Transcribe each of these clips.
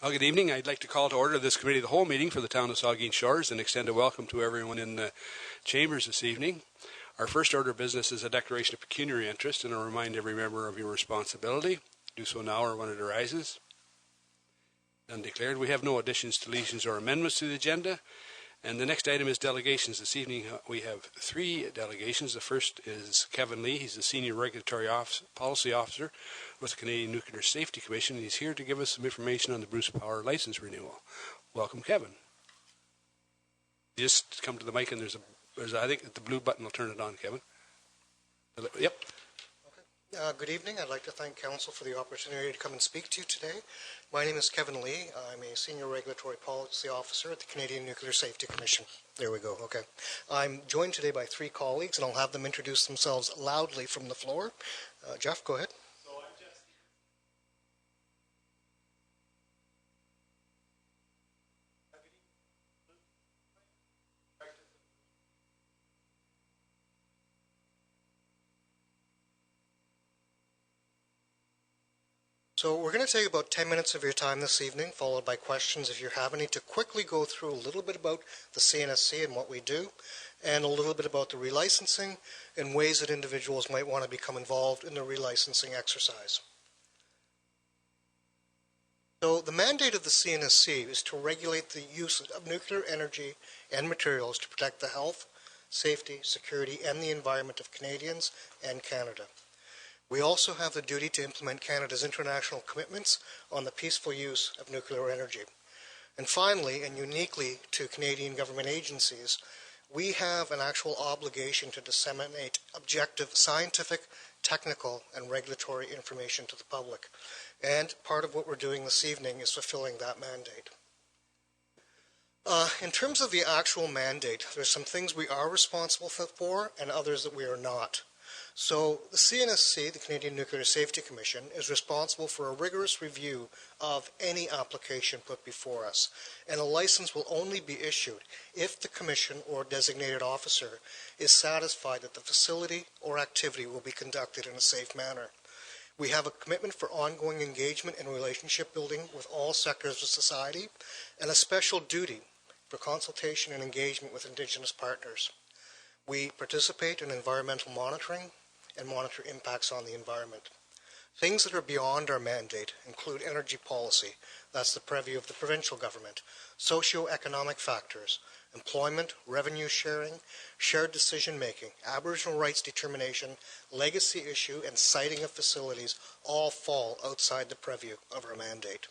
Well, good evening. I'd like to call to order this committee of the whole meeting for the town of Saugeen Shores and extend a welcome to everyone in the chambers this evening. Our first order of business is a declaration of pecuniary interest, and I'll remind every member of your responsibility. Do so now or when it arises. None declared. We have no additions, deletions, or amendments to the agenda. And the next item is delegations. This evening we have 3 delegations. The first is Kevin Lee. He's the Senior Regulatory Policy Officer with the Canadian Nuclear Safety Commission. He's here to give us some information on the Bruce Power license renewal. Welcome, Kevin. Just come to the mic and there's I think the blue button will turn it on, Kevin. Yep. Good evening. I'd like to thank Council for the opportunity to come and speak to you today. My name is Kevin Lee. I'm a Senior Regulatory Policy Officer at the Canadian Nuclear Safety Commission. There we go. Okay. I'm joined today by 3 colleagues, and I'll have them introduce themselves loudly from the floor. Jeff, go ahead. So we're going to take about 10 minutes of your time this evening, followed by questions if you have any, to quickly go through a little bit about the CNSC and what we do, and a little bit about the relicensing and ways that individuals might want to become involved in the relicensing exercise. So the mandate of the CNSC is to regulate the use of nuclear energy and materials to protect the health, safety, security, and the environment of Canadians and Canada. We also have the duty to implement Canada's international commitments on the peaceful use of nuclear energy. And finally, and uniquely to Canadian government agencies, we have an actual obligation to disseminate objective scientific, technical, and regulatory information to the public. And part of what we're doing this evening is fulfilling that mandate. In terms of the actual mandate, there's some things we are responsible for and others that we are not. So the CNSC, the Canadian Nuclear Safety Commission, is responsible for a rigorous review of any application put before us, and a license will only be issued if the Commission or designated officer is satisfied that the facility or activity will be conducted in a safe manner. We have a commitment for ongoing engagement and relationship building with all sectors of society, and a special duty for consultation and engagement with Indigenous partners. We participate in environmental monitoring and monitor impacts on the environment. Things that are beyond our mandate include energy policy, that's the purview of the provincial government, socio-economic factors, employment, revenue sharing, shared decision-making, Aboriginal rights determination, legacy issue, and siting of facilities all fall outside the purview of our mandate.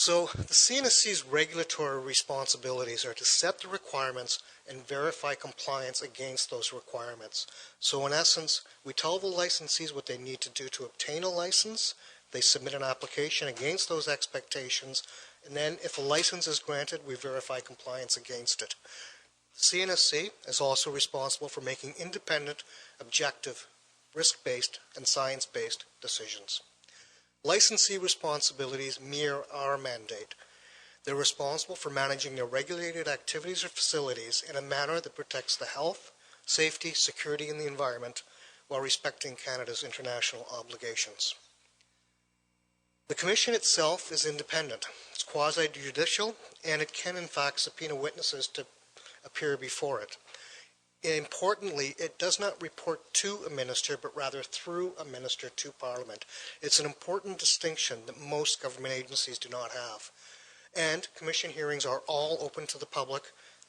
So the CNSC's regulatory responsibilities are to set the requirements and verify compliance against those requirements. So in essence, we tell the licensees what they need to do to obtain a license. They submit an application against those expectations, and then if a license is granted, we verify compliance against it. The CNSC is also responsible for making independent, objective, risk-based, and science-based decisions. Licensee responsibilities mirror our mandate. They're responsible for managing their regulated activities or facilities in a manner that protects the health, safety, security, and the environment while respecting Canada's international obligations. The Commission itself is independent. It's quasi-judicial, and it can in fact subpoena witnesses to appear before it. Importantly, it does not report to a minister, but rather through a minister to Parliament. It's an important distinction that most government agencies do not have. And Commission hearings are all open to the public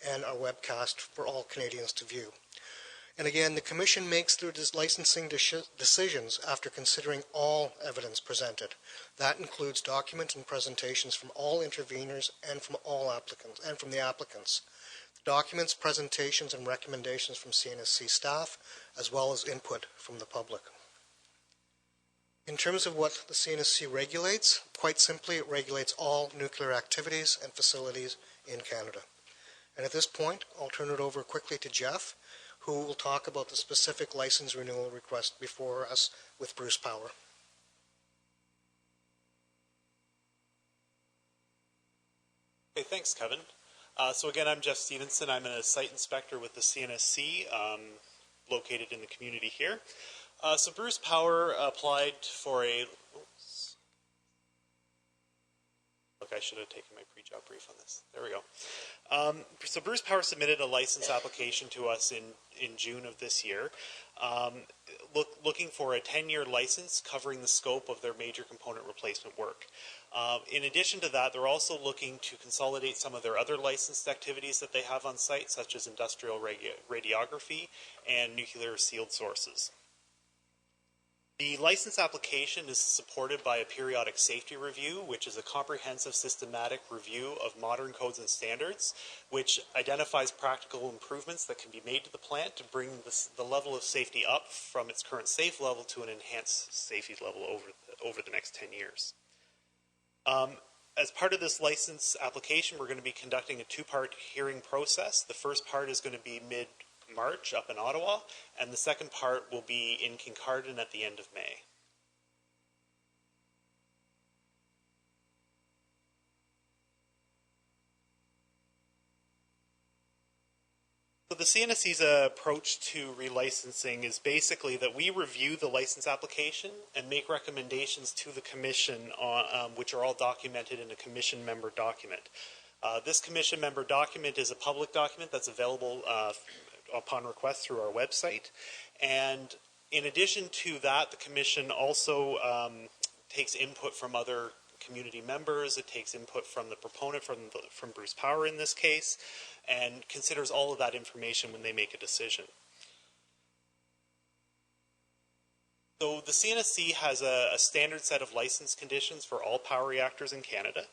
and are webcast for all Canadians to view. And again, the Commission makes their licensing decisions after considering all evidence presented. That includes documents and presentations from all interveners and from all applicants and from the applicants. Documents, presentations, and recommendations from CNSC staff, as well as input from the public. In terms of what the CNSC regulates, quite simply, it regulates all nuclear activities and facilities in Canada. And at this point, I'll turn it over quickly to Jeff, who will talk about the specific license renewal request before us with Bruce Power. Okay, thanks, Kevin. So again, I'm Jeff Stevenson. I'm a site inspector with the CNSC, located in the community here. So Bruce Power applied for a I should have taken my pre-job brief on this. There we go. So Bruce Power submitted a license application to us in June of this year, looking for a 10-year license covering the scope of their major component replacement work. In addition to that, they're also looking to consolidate some of their other licensed activities that they have on site, such as industrial radiography and nuclear sealed sources. The license application is supported by a periodic safety review, which is a comprehensive systematic review of modern codes and standards, which identifies practical improvements that can be made to the plant to bring the level of safety up from its current safe level to an enhanced safety level over the next 10 years. As part of this license application, we're going to be conducting a two-part hearing process. The first part is going to be mid-March up in Ottawa, and the second part will be in Kincardine at the end of May. So the CNSC's approach to relicensing is basically that we review the license application and make recommendations to the Commission, which are all documented in a Commission member document. This Commission member document is a public document that's available upon request through our website. And in addition to that, the Commission also takes input from other community members. It takes input from the proponent, from Bruce Power in this case, and considers all of that information when they make a decision. So the CNSC has a standard set of license conditions for all power reactors in Canada.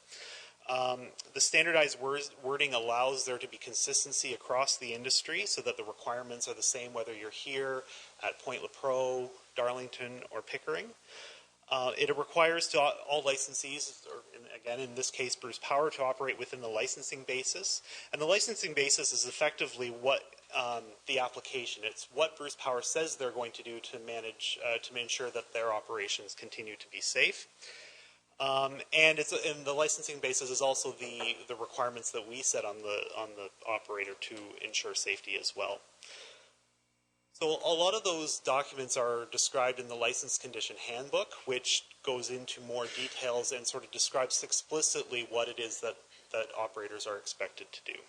The standardized wording allows there to be consistency across the industry so that the requirements are the same whether you're here at Point Lepreau, Darlington, or Pickering. It requires all licensees, or again in this case Bruce Power, to operate within the licensing basis. And the licensing basis is effectively what the application, it's what Bruce Power says they're going to do to manage, to ensure that their operations continue to be safe. And the licensing basis is also the requirements that we set on the operator to ensure safety as well. So a lot of those documents are described in the License Condition Handbook, which goes into more details and sort of describes explicitly what it is that operators are expected to do.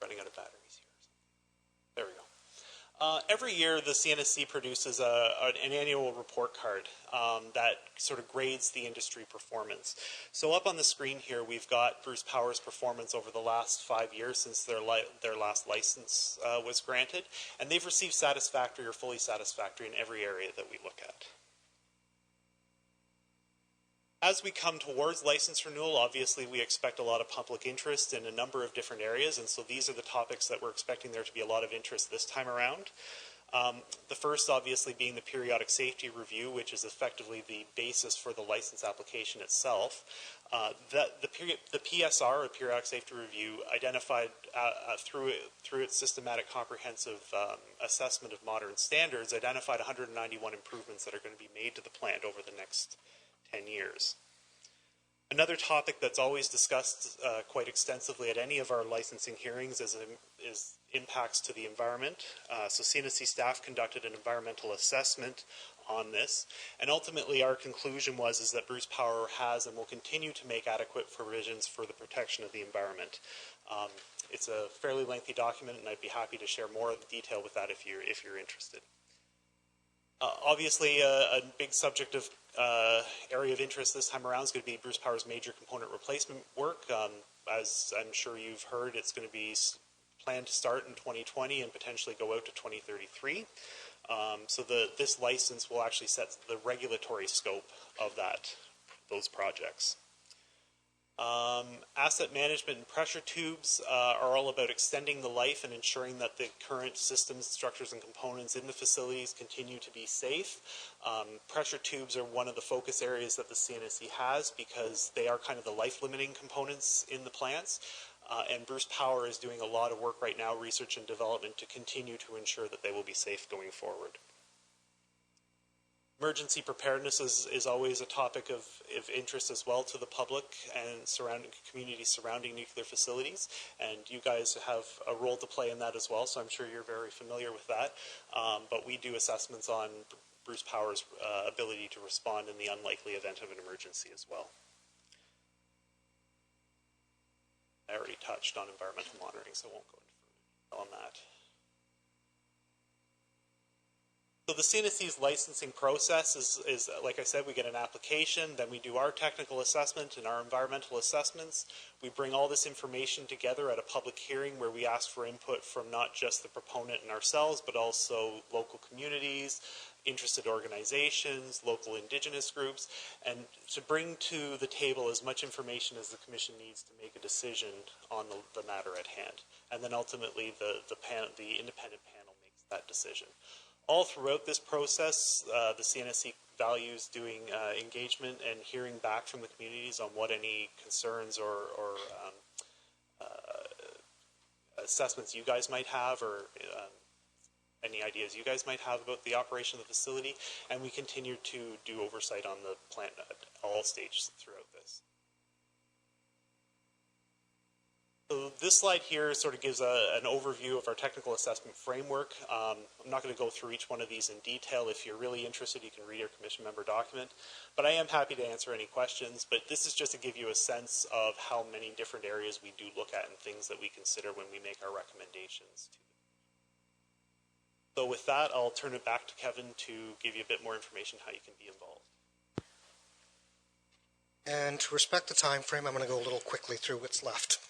Running out of batteries here. There we go. Every year, the CNSC produces an annual report card that sort of grades the industry performance. So up on the screen here, we've got Bruce Power's performance over the last 5 years since their last license was granted, and they've received satisfactory or fully satisfactory in every area that we look at. As we come towards license renewal, obviously we expect a lot of public interest in a number of different areas, and so these are the topics that we're expecting there to be a lot of interest this time around. The first obviously being the periodic safety review, which is effectively the basis for the license application itself. The PSR, or periodic safety review, identified through its systematic comprehensive assessment of modern standards, identified 191 improvements that are going to be made to the plant over the next 10 years. Another topic that's always discussed quite extensively at any of our licensing hearings is impacts to the environment. So CNSC staff conducted an environmental assessment on this, and ultimately our conclusion is that Bruce Power has and will continue to make adequate provisions for the protection of the environment. It's a fairly lengthy document, and I'd be happy to share more detail with that if you're interested. Obviously, a big subject of area of interest this time around is going to be Bruce Power's major component replacement work. As I'm sure you've heard, it's going to be planned to start in 2020 and potentially go out to 2033. So this license will actually set the regulatory scope of those projects. Asset management and pressure tubes are all about extending the life and ensuring that the current systems, structures, and components in the facilities continue to be safe. Pressure tubes are one of the focus areas that the CNSC has because they are kind of the life-limiting components in the plants. And Bruce Power is doing a lot of work right now, research and development, to continue to ensure that they will be safe going forward. Emergency preparedness is always a topic of interest as well to the public and communities surrounding nuclear facilities, and you guys have a role to play in that as well, so I'm sure you're very familiar with that. But we do assessments on Bruce Power's ability to respond in the unlikely event of an emergency as well. I already touched on environmental monitoring, so I won't go into further detail on that. So the Cnsc's licensing process is, like I said, we get an application, then we do our technical assessment and our environmental assessments. We bring all this information together at a public hearing where we ask for input from not just the proponent and ourselves, but also local communities, interested organizations, local indigenous groups, and to bring to the table as much information as the Commission needs to make a decision on the matter at hand. And then ultimately the independent panel makes that decision. All throughout this process, the CNSC values doing engagement and hearing back from the communities on what any concerns or assessments you guys might have, or any ideas you guys might have about the operation of the facility, and we continue to do oversight on the plant at all stages throughout this. So this slide here sort of gives an overview of our technical assessment framework. I'm not going to go through each one of these in detail. If you're really interested, you can read our commission member document. But I am happy to answer any questions. But this is just to give you a sense of how many different areas we do look at and things that we consider when we make our recommendations. So with that, I'll turn it back to Kevin to give you a bit more information how you can be involved. And to respect the time frame, I'm going to go a little quickly through what's left.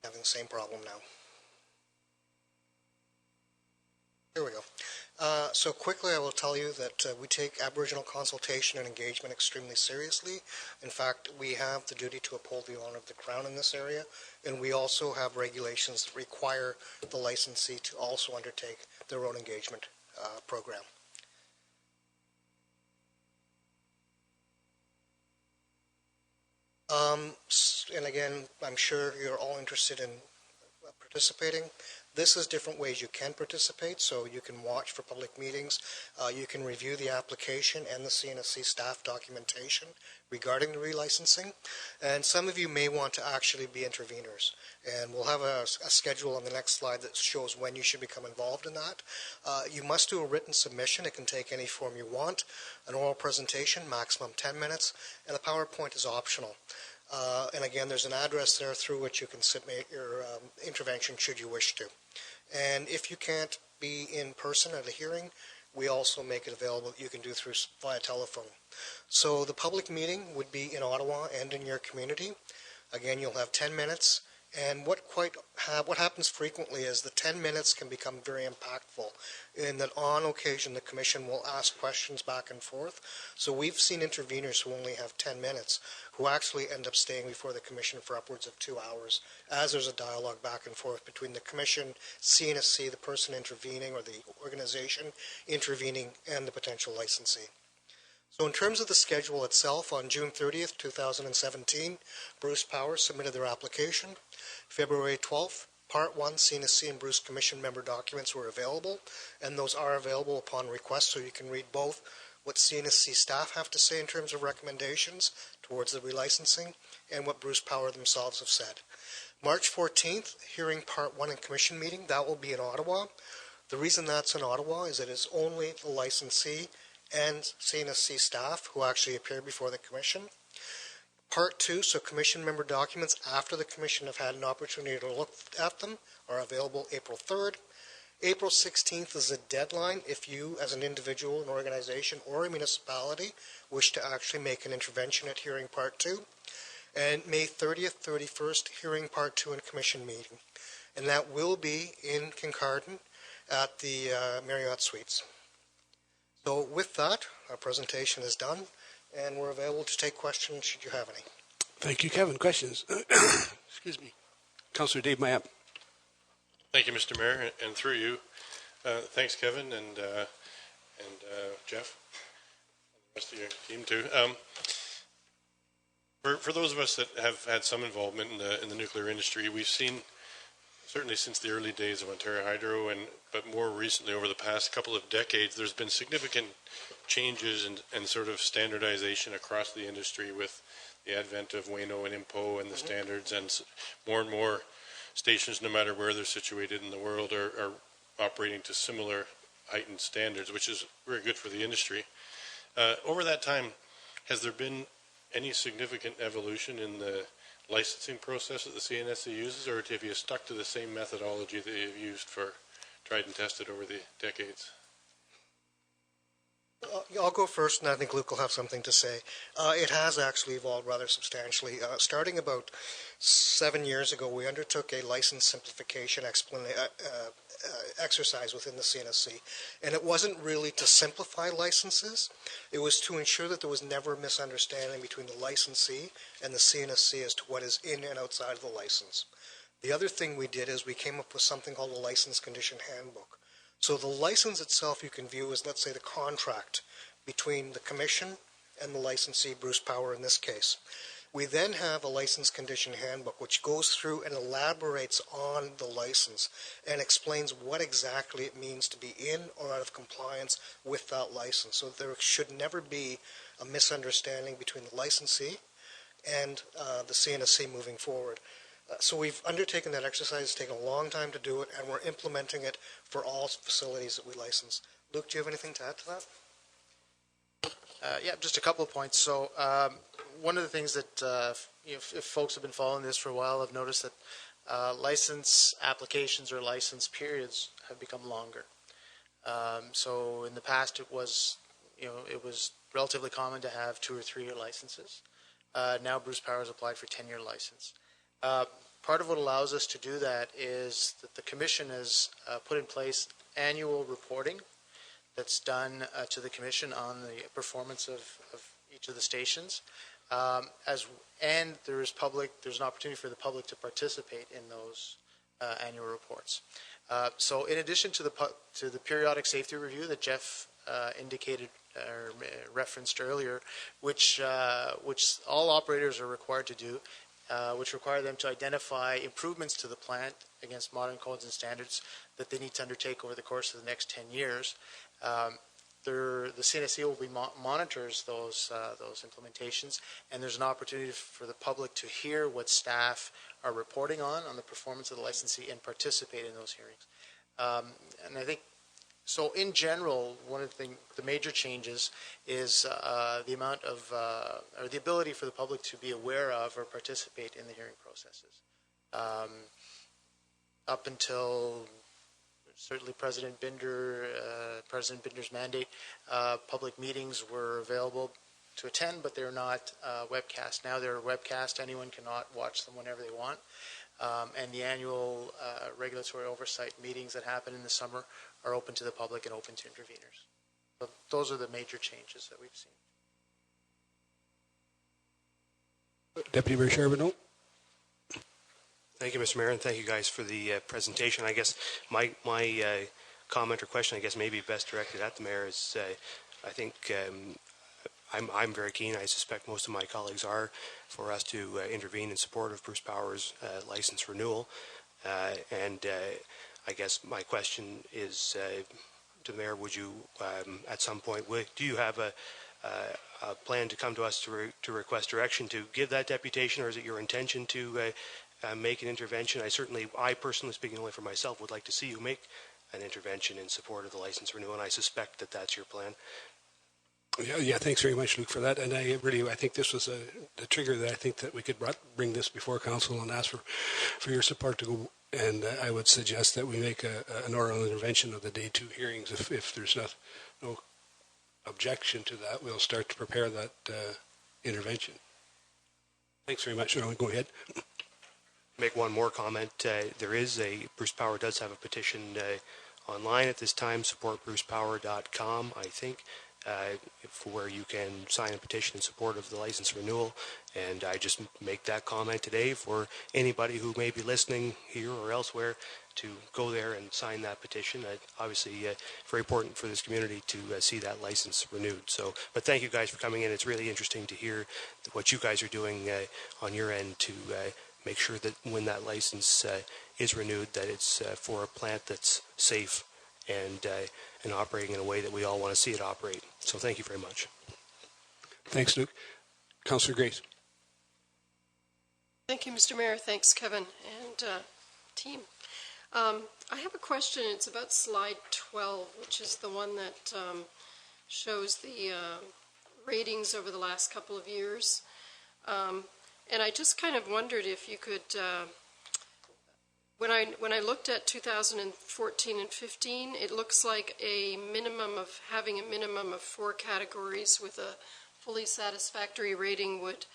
Having the same problem now. Here we go. So quickly I will tell you that we take Aboriginal consultation and engagement extremely seriously. In fact, we have the duty to uphold the honour of the Crown in this area, and we also have regulations that require the licensee to also undertake their own engagement program. And again, I'm sure you're all interested in participating. This is different ways you can participate, so you can watch for public meetings. You can review the application and the CNSC staff documentation regarding the relicensing. And some of you may want to actually be interveners. And we'll have a schedule on the next slide that shows when you should become involved in that. You must do a written submission. It can take any form you want. An oral presentation, maximum 10 minutes, and a PowerPoint is optional. And again, there's an address there through which you can submit your intervention should you wish to. And if you can't be in person at a hearing, we also make it available that you can do through via telephone. So the public meeting would be in Ottawa and in your community. Again, you'll have 10 minutes. And what happens frequently is the 10 minutes can become very impactful in that on occasion the Commission will ask questions back and forth. So we've seen interveners who only have 10 minutes who actually end up staying before the Commission for upwards of 2 hours as there's a dialogue back and forth between the Commission, CNSC, the person intervening or the organization intervening, and the potential licensee. So in terms of the schedule itself, on June 30th, 2017, Bruce Power submitted their application. February 12th, Part 1 CNSC and Bruce Commission member documents were available, and those are available upon request, so you can read both what CNSC staff have to say in terms of recommendations towards the relicensing and what Bruce Power themselves have said. March 14th, hearing Part 1 and Commission meeting, that will be in Ottawa. The reason that's in Ottawa is it is only the licensee and CNSC staff who actually appear before the Commission. Part 2, so Commission member documents after the Commission have had an opportunity to look at them, are available April 3rd. April 16th is the deadline if you, as an individual, an organization, or a municipality, wish to actually make an intervention at hearing Part 2. And May 30th, 31st, hearing Part 2 and Commission meeting. And that will be in Kincardine at the Marriott Suites. So with that, our presentation is done, and we're available to take questions should you have any. Thank you, Kevin. Questions? Excuse me. Councillor Dave Mayap. Thank you, Mr. Mayor, and through you, thanks, Kevin, and Jeff, and the rest of your team too. For those of us that have had some involvement in the nuclear industry, we've seen, certainly since the early days of Ontario Hydro, but more recently over the past couple of decades, there's been significant changes and sort of standardization across the industry with the advent of WANO and IMPO and the standards, and more stations, no matter where they're situated in the world, are operating to similar heightened standards, which is very good for the industry. Over that time, has there been any significant evolution in the licensing process that the CNSC uses, or have you stuck to the same methodology that you've used for tried and tested over the decades? I'll go first, and I think Luke will have something to say. It has actually evolved rather substantially. Starting about 7 years ago, we undertook a license simplification exercise within the CNSC, and it wasn't really to simplify licenses. It was to ensure that there was never a misunderstanding between the licensee and the CNSC as to what is in and outside of the license. The other thing we did is we came up with something called a License Condition Handbook. So the license itself you can view as, let's say, the contract between the commission and the licensee, Bruce Power in this case. We then have a license condition handbook which goes through and elaborates on the license and explains what exactly it means to be in or out of compliance with that license. So there should never be a misunderstanding between the licensee and the CNSC moving forward. So we've undertaken that exercise. It's taken a long time to do it, and we're implementing it for all facilities that we license. Luke, do you have anything to add to that? Yeah, just a couple of points. So one of the things that if folks have been following this for a while, have noticed that license applications or license periods have become longer. So in the past, it was relatively common to have 2 or 3 year licenses. Now Bruce Power has applied for 10-year license. Part of what allows us to do that is that the Commission has put in place annual reporting that's done to the Commission on the performance of each of the stations. And there's an opportunity for the public to participate in those annual reports. So in addition to the periodic safety review that Jeff indicated or referenced earlier, which all operators are required to do, which require them to identify improvements to the plant against modern codes and standards that they need to undertake over the course of the next 10 years. The CNSC will be monitors those implementations, and there's an opportunity for the public to hear what staff are reporting on the performance of the licensee and participate in those hearings. And I think, so in general, one of the major changes is the amount of, or the ability for the public to be aware of or participate in the hearing processes. Up until certainly President Binder's mandate, public meetings were available to attend, but they're not webcast. Now they're webcast. Anyone cannot watch them whenever they want. And the annual regulatory oversight meetings that happen in the summer are open to the public and open to interveners. So those are the major changes that we've seen. Deputy Bayshore, no? Thank you, Mr. Mayor, and thank you guys for the presentation. I guess my comment or question, I guess, maybe best directed at the Mayor is, I think I'm very keen, I suspect most of my colleagues are, for us to intervene in support of Bruce Power's license renewal. And I guess my question is to the Mayor, would you, at some point, do you have a plan to come to us to request direction to give that deputation, or is it your intention to make an intervention? I personally, speaking only for myself, would like to see you make an intervention in support of the license renewal, and I suspect that that's your plan. Yeah, thanks very much, Luke, for that. And I think this was the trigger that I think that we could bring this before Council and ask for your support to go. And I would suggest that we make an oral intervention of the day 2 hearings. If there's no objection to that, we'll start to prepare that intervention. Thanks very much. Go ahead. Make one more comment. Bruce Power does have a petition online at this time, supportbrucepower.com, I think, where you can sign a petition in support of the license renewal. And I just make that comment today for anybody who may be listening here or elsewhere to go there and sign that petition. Obviously, very important for this community to see that license renewed. But thank you guys for coming in. It's really interesting to hear what you guys are doing on your end to make sure that when that license is renewed, that it's for a plant that's safe and operating in a way that we all want to see it operate. So thank you very much. Thanks, Luke. Councillor Grace. Thank you, Mr. Mayor. Thanks, Kevin and team. I have a question. It's about slide 12, which is the one that shows the ratings over the last couple of years. And I just kind of wondered if you could, when I looked at 2014 and 15, it looks like having a minimum of 4 categories with a fully satisfactory rating would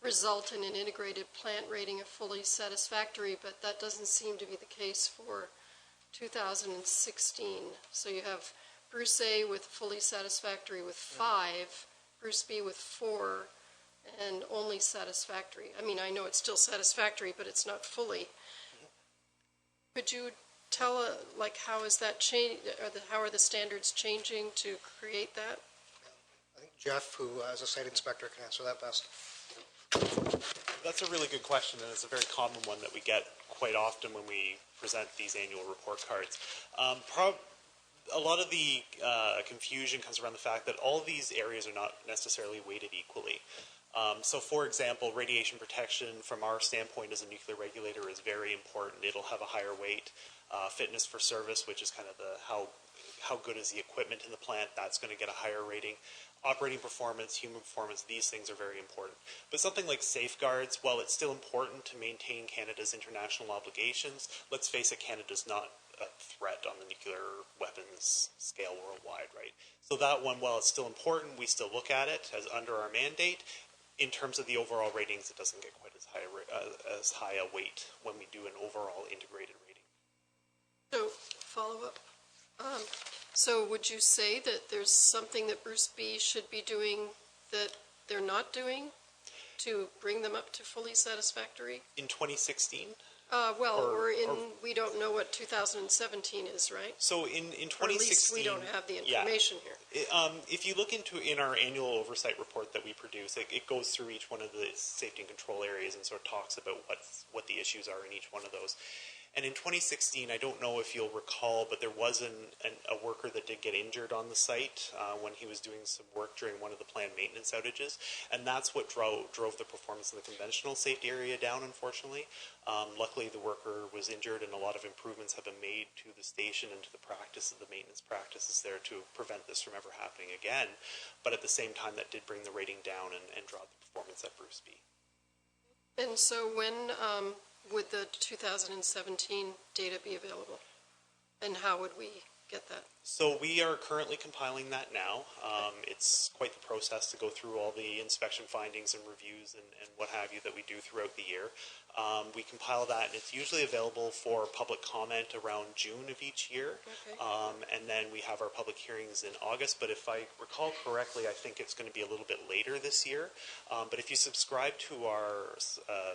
result in an integrated plant rating of fully satisfactory, but that doesn't seem to be the case for 2016. So you have Bruce A with fully satisfactory with 5, Bruce B with 4, and only satisfactory. I mean, I know it's still satisfactory, but it's not fully. Could you tell, how is that change? How are the standards changing to create that? I think Jeff, who as a site inspector, can answer that best. That's a really good question, and it's a very common one that we get quite often when we present these annual report cards. A lot of the confusion comes around the fact that all of these areas are not necessarily weighted equally. So, for example, radiation protection from our standpoint as a nuclear regulator is very important. It'll have a higher weight. Fitness for service, which is kind of how good is the equipment in the plant, that's going to get a higher rating. Operating performance, human performance, these things are very important. But something like safeguards, while it's still important to maintain Canada's international obligations, let's face it, Canada's not a threat on the nuclear weapons scale worldwide, right? So that one, while it's still important, we still look at it as under our mandate. In terms of the overall ratings, it doesn't get quite as high a weight when we do an overall integrated rating. So, follow up. So would you say that there's something that Bruce B should be doing that they're not doing to bring them up to fully satisfactory? In 2016? We don't know what 2017 is, right? So in 2016, or at least we don't have the information here. If you look in our annual oversight report that we produce, it goes through each one of the safety and control areas and sort of talks about what the issues are in each one of those. And in 2016, I don't know if you'll recall, but there was a worker that did get injured on the site when he was doing some work during one of the planned maintenance outages. And that's what drove the performance in the conventional safety area down, unfortunately. Luckily, the worker was injured, and a lot of improvements have been made to the station and to the maintenance practices there to prevent this from ever happening again. But at the same time, that did bring the rating down and draw the performance at Bruce B. And so when would the 2017 data be available? And how would we get that? So we are currently compiling that now. It's quite the process to go through all the inspection findings and reviews and what have you that we do throughout the year. We compile that, and it's usually available for public comment around June of each year. Okay. And then we have our public hearings in August, but if I recall correctly, I think it's going to be a little bit later this year. But if you subscribe to our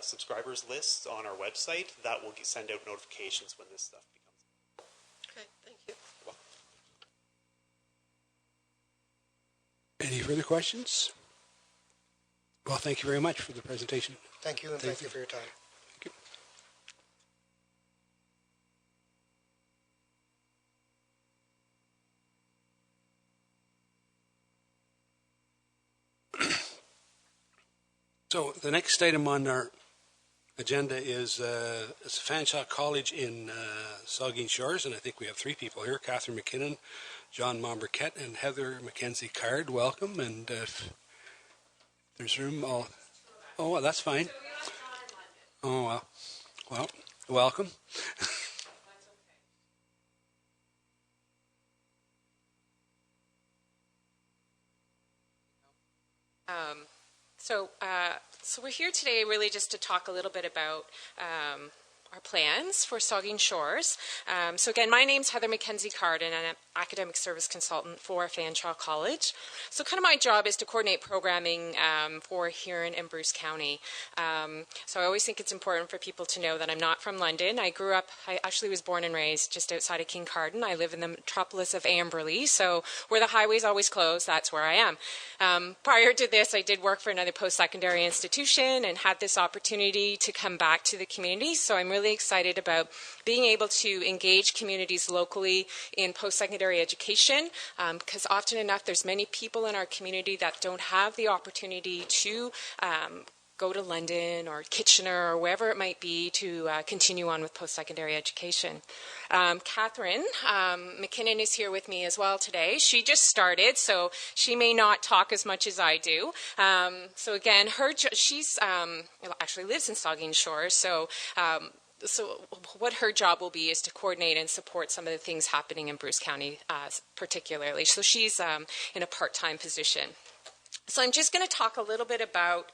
subscribers list on our website, that will send out notifications when this stuff becomes. Okay, thank you. Any further questions? Well, thank you very much for the presentation. Thank you, and thank you for your time. Thank you. So the next item on our agenda is Fanshawe College in Saugeen Shores, and I think we have 3 people here: Catherine Mckinnon, John Momberquette, and Heather Mackenzie Card. Welcome, and if there's room, well, that's fine. Oh, well, welcome. So we're here today really just to talk a little bit about our plans for Saugeen Shores. So again, my name's Heather Mackenzie Card, and I'm an academic service consultant for Fanshawe College. So kind of my job is to coordinate programming for Huron and Bruce County. So I always think it's important for people to know that I'm not from London. I actually was born and raised just outside of Kincardine. I live in the metropolis of Amberley, so where the highway's always closed, that's where I am. Prior to this, I did work for another post-secondary institution and had this opportunity to come back to the community. So I'm really excited about being able to engage communities locally in post-secondary education, because often enough there's many people in our community that don't have the opportunity to go to London or Kitchener or wherever it might be to continue on with post-secondary education. Catherine Mckinnon is here with me as well today. She just started, so she may not talk as much as I do. So again, she's actually lives in Saugeen Shores, so what her job will be is to coordinate and support some of the things happening in Bruce County particularly. So she's in a part-time position. So I'm just going to talk a little bit about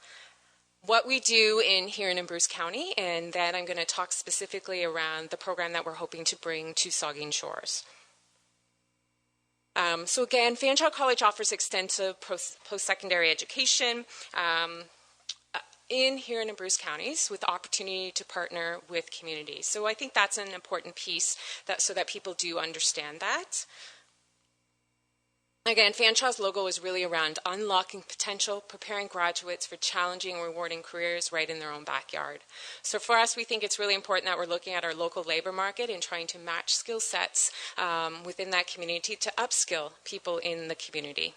what we do here in Bruce County, and then I'm going to talk specifically around the program that we're hoping to bring to Saugeen Shores. So again, Fanshawe College offers extensive post-secondary education here in Bruce counties with the opportunity to partner with communities. So I think that's an important piece so that people do understand that. Again, Fanshawe's logo is really around unlocking potential, preparing graduates for challenging and rewarding careers right in their own backyard. So for us, we think it's really important that we're looking at our local labor market and trying to match skill sets within that community to upskill people in the community.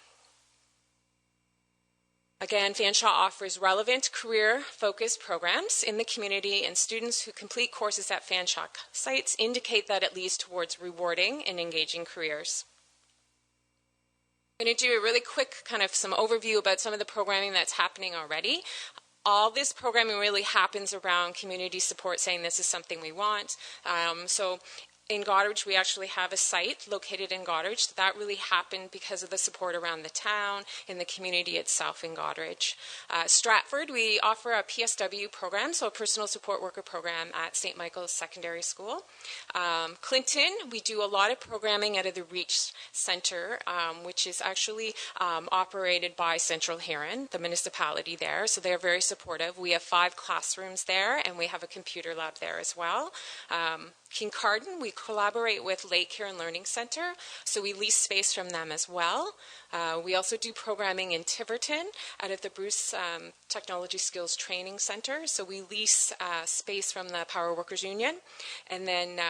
Again, Fanshawe offers relevant career-focused programs in the community, and students who complete courses at Fanshawe sites indicate that it leads towards rewarding and engaging careers. I'm going to do a really quick kind of some overview about some of the programming that's happening already. All this programming really happens around community support saying this is something we want. So in Goderich, we actually have a site located in Goderich. That really happened because of the support around the town and the community itself in Goderich. Stratford, we offer a PSW program, so a personal support worker program at St. Michael's Secondary School. Clinton, we do a lot of programming out of the Reach Center, which is actually operated by Central Heron, the municipality there, so they're very supportive. We have 5 classrooms there, and we have a computer lab there as well. Kincardine, we collaborate with Lake Huron Learning Center, so we lease space from them as well. We also do programming in Tiverton out of the Bruce Technology Skills Training Center, so we lease space from the Power Workers Union. And then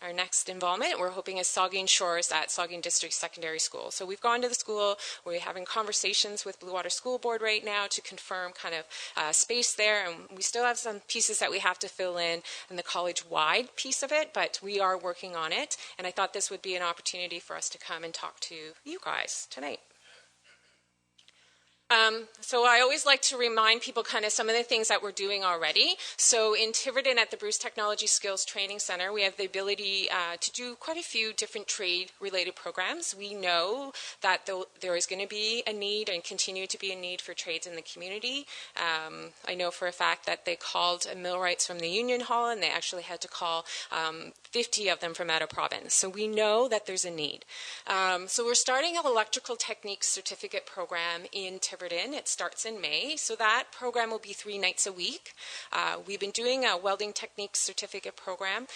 our next involvement, we're hoping, is Saugeen Shores at Saugeen District Secondary School. So we've gone to the school, we're having conversations with Blue Water School Board right now to confirm kind of space there, and we still have some pieces that we have to fill in the college-wide piece of it, but we are working on it, and I thought this would be an opportunity for us to come and talk to you guys tonight. So I always like to remind people kind of some of the things that we're doing already. So in Tiverton at the Bruce Technology Skills Training Center, we have the ability to do quite a few different trade-related programs. We know that there is going to be a need and continue to be a need for trades in the community. I know for a fact that they called millwrights from the Union Hall, and they actually had to call 50 of them from out of province. So we know that there's a need. So we're starting an electrical techniques certificate program in Tiverton. It starts in May, so that program will be 3 nights a week. We've been doing a welding techniques certificate program.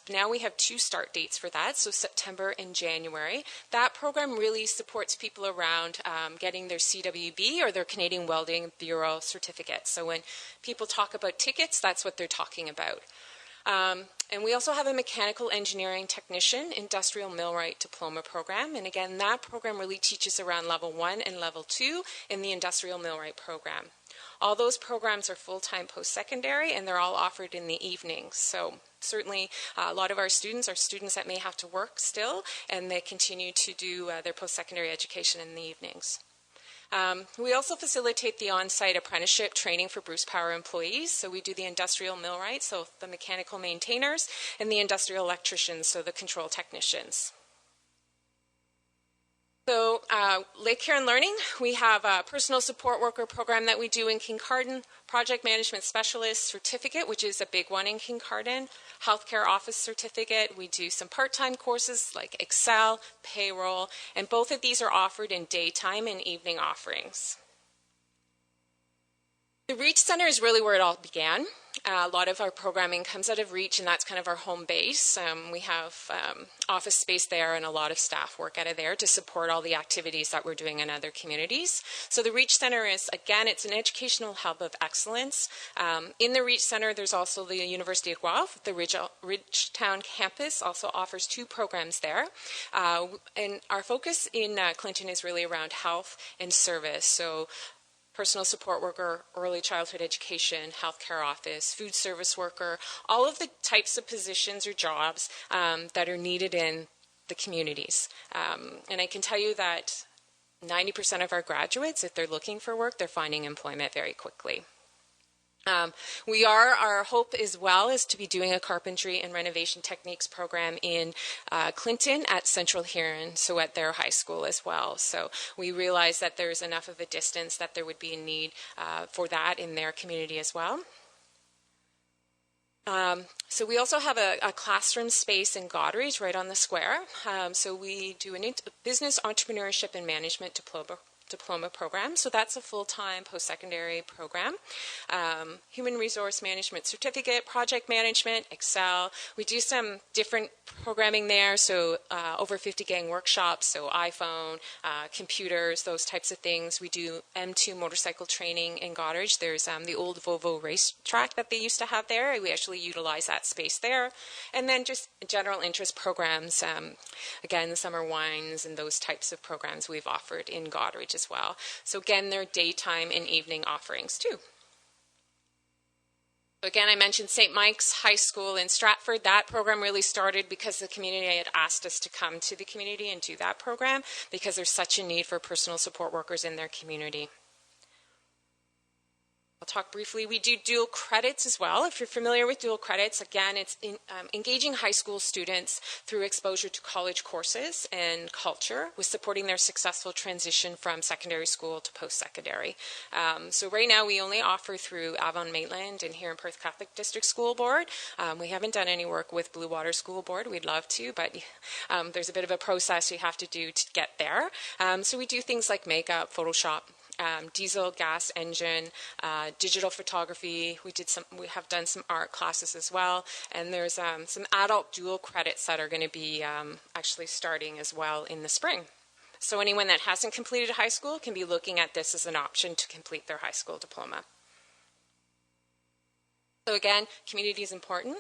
Now we have 2 start dates for that, so September and January. That program really supports people around getting their CWB or their Canadian Welding Bureau certificate. So when people talk about tickets, that's what they're talking about. And we also have a mechanical engineering technician industrial millwright diploma program, and again that program really teaches around level 1 and level 2 in the industrial millwright program. All those programs are full-time post-secondary, and they're all offered in the evenings. So certainly a lot of our students are students that may have to work still, and they continue to do their post-secondary education in the evenings. We also facilitate the on-site apprenticeship training for Bruce Power employees. So we do the industrial millwrights, so the mechanical maintainers, and the industrial electricians, so the control technicians. So Lake Huron Learning, we have a personal support worker program that we do in Kincardine, project management specialist certificate, which is a big one in Kincardine, healthcare office certificate. We do some part-time courses like Excel, payroll, and both of these are offered in daytime and evening offerings. The Reach Center is really where it all began. A lot of our programming comes out of Reach, and that's kind of our home base. We have office space there, and a lot of staff work out of there to support all the activities that we're doing in other communities. So the Reach Center is, again, it's an educational hub of excellence. In the Reach Center, there's also the University of Guelph. The Ridgetown campus also offers 2 programs there. And our focus in Clinton is really around health and service. So personal support worker, early childhood education, healthcare office, food service worker, all of the types of positions or jobs that are needed in the communities. And I can tell you that 90% of our graduates, if they're looking for work, they're finding employment very quickly. Our hope as well is to be doing a carpentry and renovation techniques program in Clinton at Central Huron, so at their high school as well. So we realize that there's enough of a distance that there would be a need for that in their community as well. So we also have a classroom space in Goderich right on the square. So we do a business entrepreneurship and management diploma program. So that's a full-time post-secondary program. Human resource management certificate, project management, Excel. We do some different programming there. So over 50 gang workshops, so iPhone, computers, those types of things. We do M2 motorcycle training in Goderich. There's the old Volvo racetrack that they used to have there. We actually utilize that space there. And then just general interest programs. Again, the summer wines and those types of programs we've offered in Goderich as well. So again, they're daytime and evening offerings too. Again, I mentioned St. Mike's High School in Stratford. That program really started because the community had asked us to come to the community and do that program because there's such a need for personal support workers in their community. I'll talk briefly. We do dual credits as well. If you're familiar with dual credits, again, it's engaging high school students through exposure to college courses and culture with supporting their successful transition from secondary school to post-secondary. So right now we only offer through Avon Maitland and here in Perth Catholic District School Board. We haven't done any work with Blue Water School Board. We'd love to, but there's a bit of a process you have to do to get there. So we do things like makeup, Photoshop, diesel, gas engine, digital photography. We have done some art classes as well, and there's some adult dual credits that are going to be actually starting as well in the spring. So anyone that hasn't completed high school can be looking at this as an option to complete their high school diploma. So again, community is important.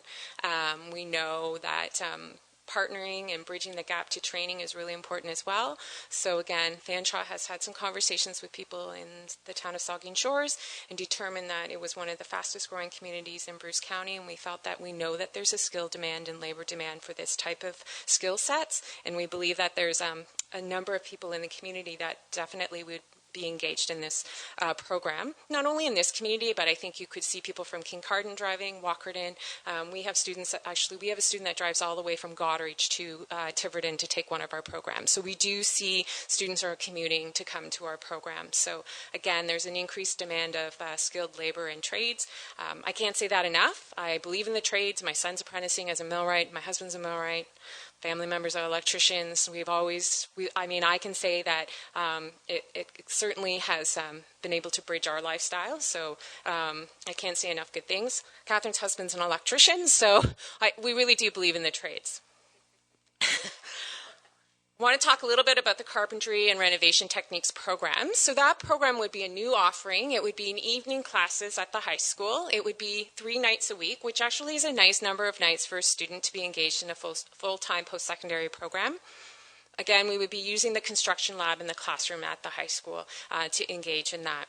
We know that partnering and bridging the gap to training is really important as well. So again, Fanshawe has had some conversations with people in the town of Saugeen Shores and determined that it was one of the fastest growing communities in Bruce County, and we felt that we know that there's a skill demand and labor demand for this type of skill sets, and we believe that there's a number of people in the community that definitely would be engaged in this program. Not only in this community, but I think you could see people from Kincardine driving, Walkerton. We have students that we have a student that drives all the way from Goderich to Tiverton to take one of our programs. So we do see students are commuting to come to our program. So again, there's an increased demand of skilled labor and trades. I can't say that enough. I believe in the trades. My son's apprenticing as a millwright. My husband's a millwright. Family members are electricians. I can say that it certainly has been able to bridge our lifestyle. So I can't say enough good things. Catherine's husband's an electrician, so we really do believe in the trades. I want to talk a little bit about the Carpentry and Renovation Techniques program. So that program would be a new offering. It would be in evening classes at the high school. It would be 3 nights a week, which actually is a nice number of nights for a student to be engaged in a full-time post-secondary program. Again, we would be using the construction lab in the classroom at the high school to engage in that.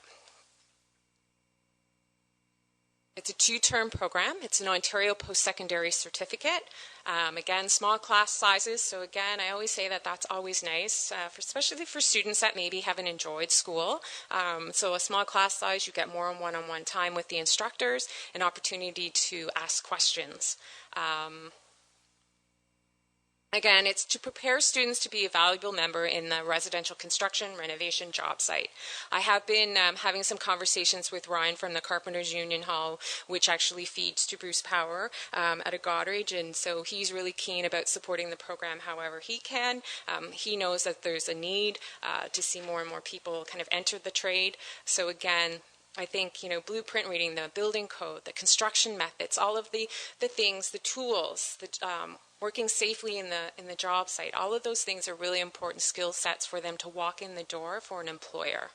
It's a 2-term program. It's an Ontario post-secondary certificate. Again, small class sizes. So again, I always say that that's always nice, especially for students that maybe haven't enjoyed school. So a small class size, you get more one-on-one time with the instructors, an opportunity to ask questions. Again, it's to prepare students to be a valuable member in the residential construction renovation job site. I have been having some conversations with Ryan from the Carpenters Union Hall, which actually feeds to Bruce Power at a Goderich, and so he's really keen about supporting the program however he can. He knows that there's a need to see more and more people kind of enter the trade. So again, I think, blueprint reading, the building code, the construction methods, all of the things, the tools, working safely in the job site, all of those things are really important skill sets for them to walk in the door for an employer.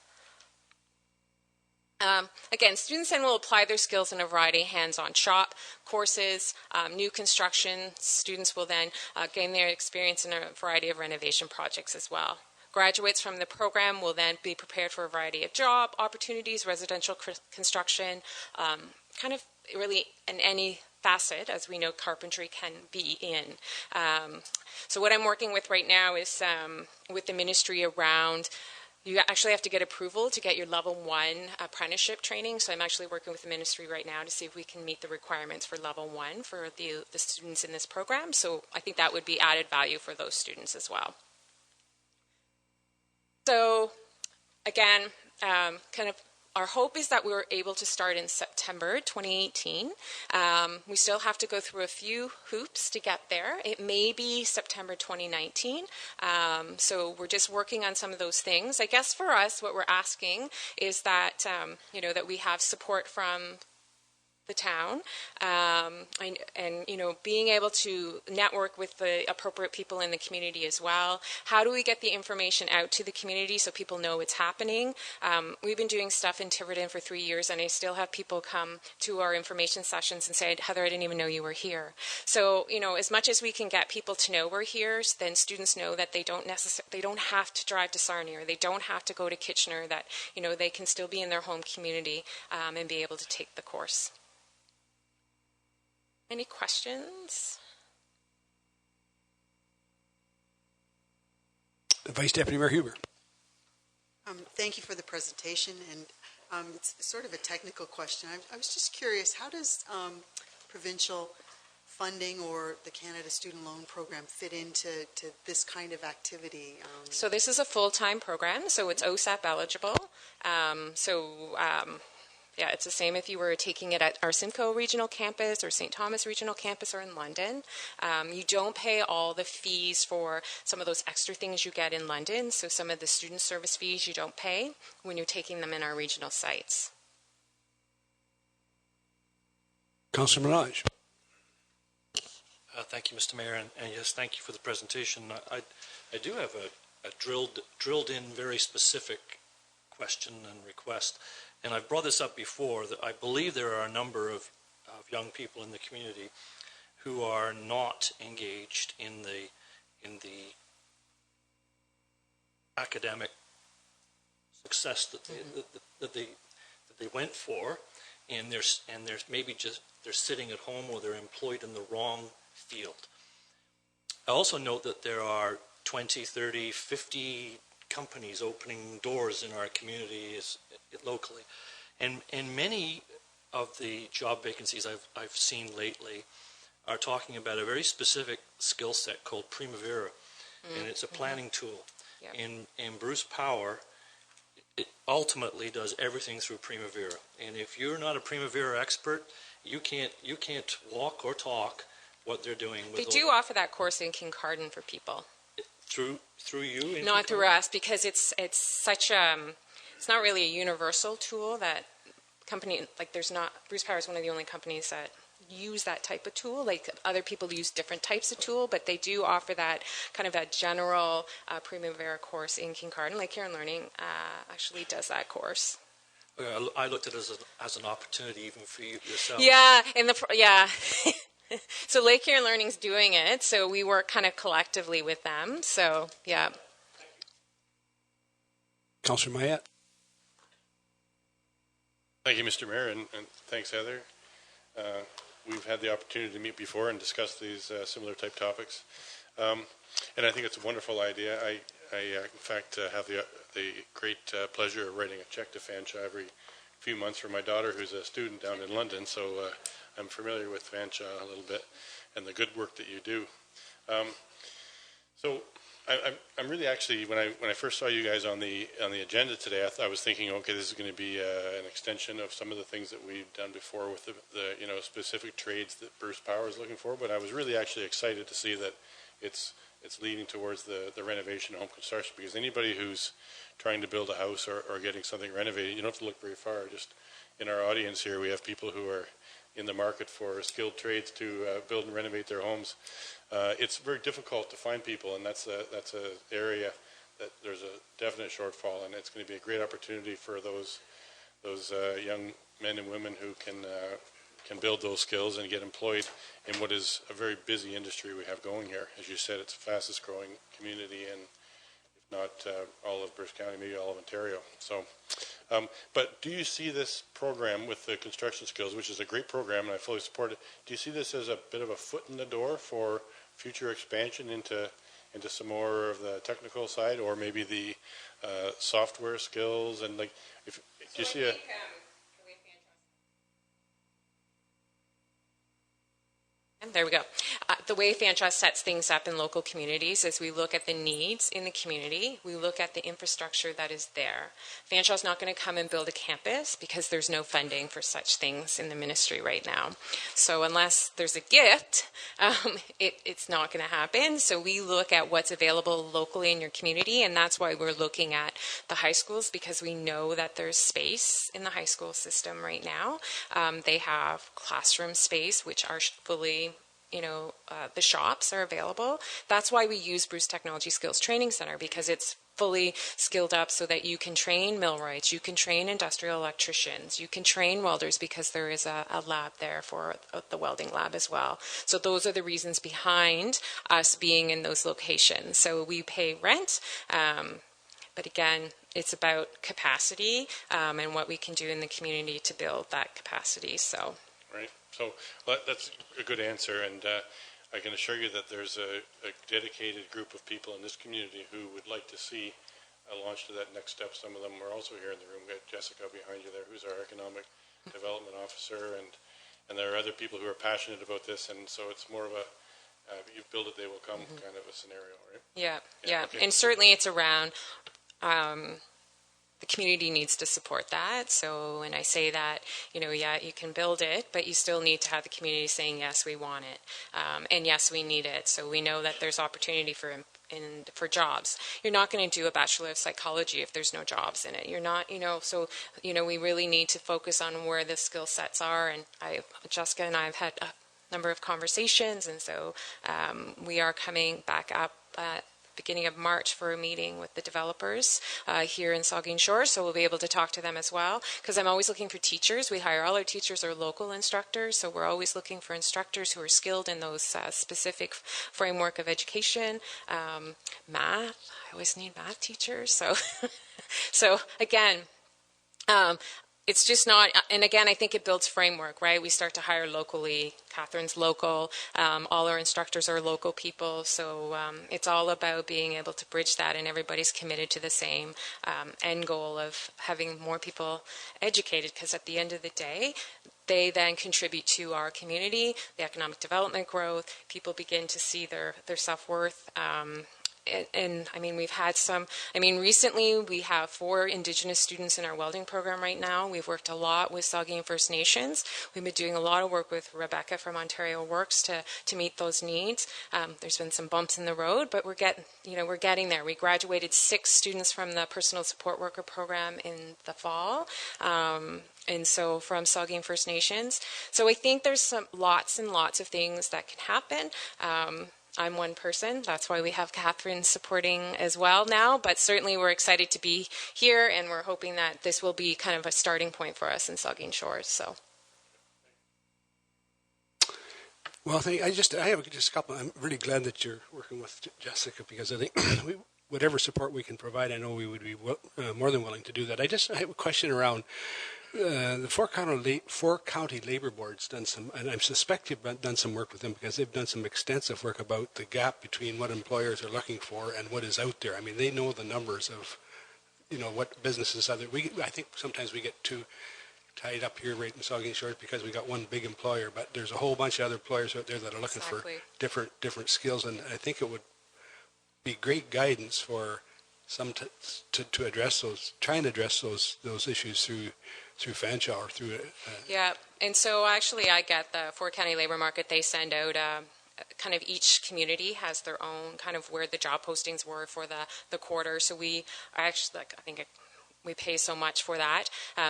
Again, students then will apply their skills in a variety of hands-on shop courses, new construction. Students will then gain their experience in a variety of renovation projects as well. Graduates from the program will then be prepared for a variety of job opportunities, residential construction, kind of really in any facet, as we know carpentry can be in. So what I'm working with right now is with the ministry around, you actually have to get approval to get your level 1 apprenticeship training. So I'm actually working with the ministry right now to see if we can meet the requirements for level 1 for the students in this program. So I think that would be added value for those students as well. So again, kind of our hope is that we're able to start in September 2018. We still have to go through a few hoops to get there. It may be September 2019. So we're just working on some of those things. I guess for us, what we're asking is that, that we have support from the town, and being able to network with the appropriate people in the community as well. How do we get the information out to the community so people know what's happening? We've been doing stuff in Tiverton for 3 years, and I still have people come to our information sessions and say, Heather, I didn't even know you were here. So, as much as we can get people to know we're here, then students know that they don't have to drive to Sarnia, or they don't have to go to Kitchener, that, they can still be in their home community and be able to take the course. Any questions? Vice Deputy Mayor Huber. Thank you for the presentation, and it's sort of a technical question. I was just curious, how does provincial funding or the Canada Student Loan Program fit into this kind of activity? So this is a full-time program, so it's OSAP eligible. Yeah, it's the same if you were taking it at our Simcoe Regional Campus or St. Thomas Regional Campus or in London. You don't pay all the fees for some of those extra things you get in London, so some of the student service fees you don't pay when you're taking them in our regional sites. Councillor Minaj. Thank you, Mr. Mayor, and yes, thank you for the presentation. I do have a drilled in, very specific question and request. And I've brought this up before, that I believe there are a number of young people in the community who are not engaged in the academic success that they went for, and they're maybe just they're sitting at home or they're employed in the wrong field. I also note that there are 20, 30, 50 companies opening doors in our communities locally, and many of the job vacancies I've seen lately are talking about a very specific skill set called Primavera, and it's a planning tool. Yep. And Bruce Power, it ultimately does everything through Primavera. And if you're not a Primavera expert, you can't walk or talk what they're doing. They do offer that course in Kincardine for people. Through you? Not through us, because it's such it's not really a universal tool that company, like Bruce Power is one of the only companies that use that type of tool. Like other people use different types of tool, but they do offer that kind of a general Primavera course in Kincardine. Lake Huron Learning actually does that course. I looked at it as an opportunity even for you yourself. Yeah, So Lake Huron Learning's doing it, so we work kind of collectively with them. So, yeah. Councillor Mayette. Thank you, Mr. Mayor, and thanks, Heather. We've had the opportunity to meet before and discuss these similar type topics. And I think it's a wonderful idea. I in fact, have the great pleasure of writing a check to Fanshawe every few months for my daughter, who's a student down in London. So I'm familiar with Fanshawe a little bit and the good work that you do. So I'm really actually, when I first saw you guys on the agenda today, I was thinking, okay, this is going to be an extension of some of the things that we've done before with the specific trades that Bruce Power is looking for. But I was really actually excited to see that it's leading towards the renovation and home construction, because anybody who's trying to build a house or getting something renovated, you don't have to look very far. Just in our audience here, we have people who are in the market for skilled trades to build and renovate their homes. It's very difficult to find people, and that's a area that there's a definite shortfall, and it's going to be a great opportunity for those young men and women who can build those skills and get employed in what is a very busy industry we have going here. As you said, it's the fastest growing community in, if not all of Bruce County, maybe all of Ontario. So, but do you see this program with the construction skills, which is a great program and I fully support it, do you see this as a bit of a foot in the door for future expansion into some more of the technical side, or maybe the software skills, and like, if do you see a... And there we go. The way FanTrust sets things up in local communities is we look at the needs in the community. We look at the infrastructure that is there. FanTrust is not going to come and build a campus because there's no funding for such things in the ministry right now. So unless there's a gift, it's not going to happen. So we look at what's available locally in your community, and that's why we're looking at the high schools, because we know that there's space in the high school system right now. They have classroom space, which are fully, the shops are available. That's why we use Bruce Technology Skills Training Center, because it's fully skilled up so that you can train millwrights, you can train industrial electricians, you can train welders, because there is a lab there for the welding lab as well. So those are the reasons behind us being in those locations. So we pay rent, but again, it's about capacity and what we can do in the community to build that capacity. So. Right. So that's a good answer, and I can assure you that there's a dedicated group of people in this community who would like to see a launch to that next step. Some of them are also here in the room. We have Jessica behind you there, who's our economic development officer, and there are other people who are passionate about this, and so it's more of a you build it, they will come kind of a scenario, right? Yeah. Okay. And certainly it's around the community needs to support that. So when I say that, you can build it, but you still need to have the community saying, yes, we want it. And yes, we need it. So we know that there's opportunity for jobs. You're not going to do a Bachelor of Psychology if there's no jobs in it. You're not, so, we really need to focus on where the skill sets are. And Jessica and I have had a number of conversations. And so we are coming back up beginning of March for a meeting with the developers here in Saugeen Shores, so we'll be able to talk to them as well, because I'm always looking for teachers. We hire all our teachers are local instructors, so we're always looking for instructors who are skilled in those specific framework of education. Math, I always need math teachers, so again, it's just not, and again, I think it builds framework, right? We start to hire locally. Catherine's local. All our instructors are local people. So it's all about being able to bridge that, and everybody's committed to the same end goal of having more people educated, because at the end of the day, they then contribute to our community, the economic development growth. People begin to see their self-worth. And I mean, we've had recently we have 4 Indigenous students in our welding program right now. We've worked a lot with Saugeen First Nations. We've been doing a lot of work with Rebecca from Ontario Works to meet those needs. There's been some bumps in the road, but we're getting there. We graduated 6 students from the personal support worker program in the fall. And so from Saugeen First Nations. So I think there's lots and lots of things that can happen. I'm one person. That's why we have Catherine supporting as well now. But certainly we're excited to be here, and we're hoping that this will be kind of a starting point for us in Saugeen Shores. So. Well, I have just a couple. I'm really glad that you're working with Jessica, because I think whatever support we can provide, I know we would be more than willing to do that. I have a question around the four county labor boards done some, and I suspect you've done some work with them, because they've done some extensive work about the gap between what employers are looking for and what is out there. I mean, they know the numbers of, what businesses are there. I think sometimes we get too tied up here right in Saugeen Shores because we got one big employer, but there's a whole bunch of other employers out there that are looking for different skills, and I think it would be great guidance for some to address those, trying to address those issues through Fanshawe or through. Yeah, and so actually I get the 4 county labor market. They send out kind of each community has their own kind of where the job postings were for the quarter. So we actually, I think we pay so much for that.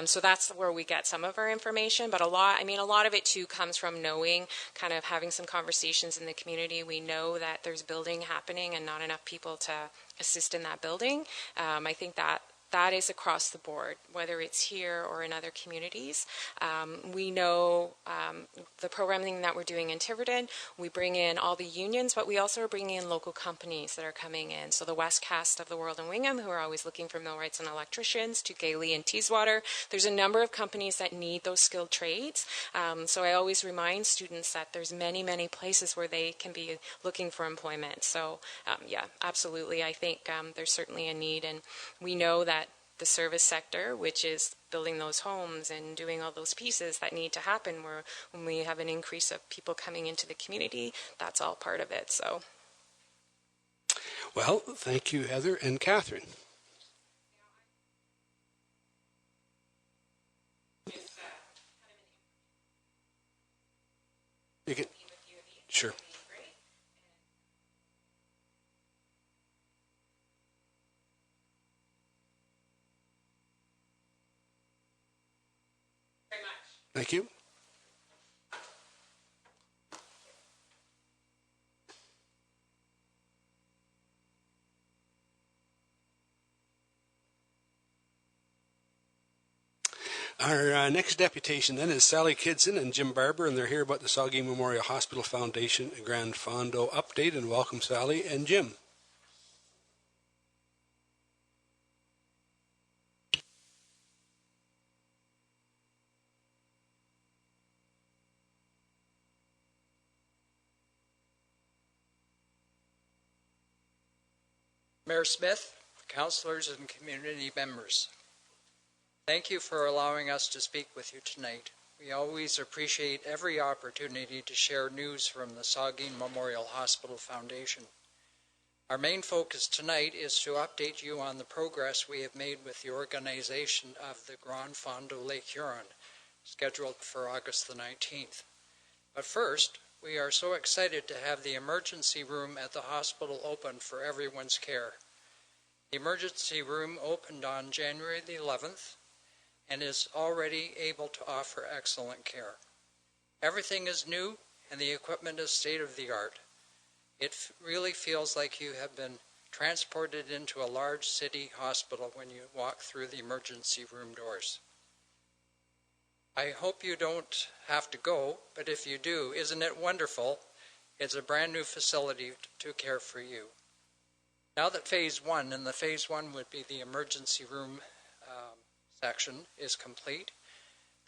So that's where we get some of our information. But a lot of it too comes from knowing, kind of having some conversations in the community. We know that there's building happening and not enough people to assist in that building. I think that that is across the board, whether it's here or in other communities. We know the programming that we're doing in Tiverton, we bring in all the unions, but we also are bringing in local companies that are coming in. So the Westcast of the world in Wingham, who are always looking for millwrights and electricians, to Gailey and Teeswater. There's a number of companies that need those skilled trades. So I always remind students that there's many, many places where they can be looking for employment. So yeah, absolutely. I think there's certainly a need, and we know that the service sector, which is building those homes and doing all those pieces that need to happen, where when we have an increase of people coming into the community, that's all part of it. So, well, thank you, Heather and Catherine. You can, sure. Thank you. Our next deputation then is Sally Kidson and Jim Barber, and they're here about the Saugeen Memorial Hospital Foundation Grand Fondo update. And welcome, Sally and Jim. Mayor Smith, councillors and community members, thank you for allowing us to speak with you tonight. We always appreciate every opportunity to share news from the Saugeen Memorial Hospital Foundation. Our main focus tonight is to update you on the progress we have made with the organization of the Grand Fondo Lake Huron, scheduled for August the 19th. But first, we are so excited to have the emergency room at the hospital open for everyone's care. The emergency room opened on January the 11th and is already able to offer excellent care. Everything is new and the equipment is state-of-the-art. It really feels like you have been transported into a large city hospital when you walk through the emergency room doors. I hope you don't have to go, but if you do, isn't it wonderful? It's a brand new facility to care for you. Now that phase one, and the phase one would be the emergency room section, is complete,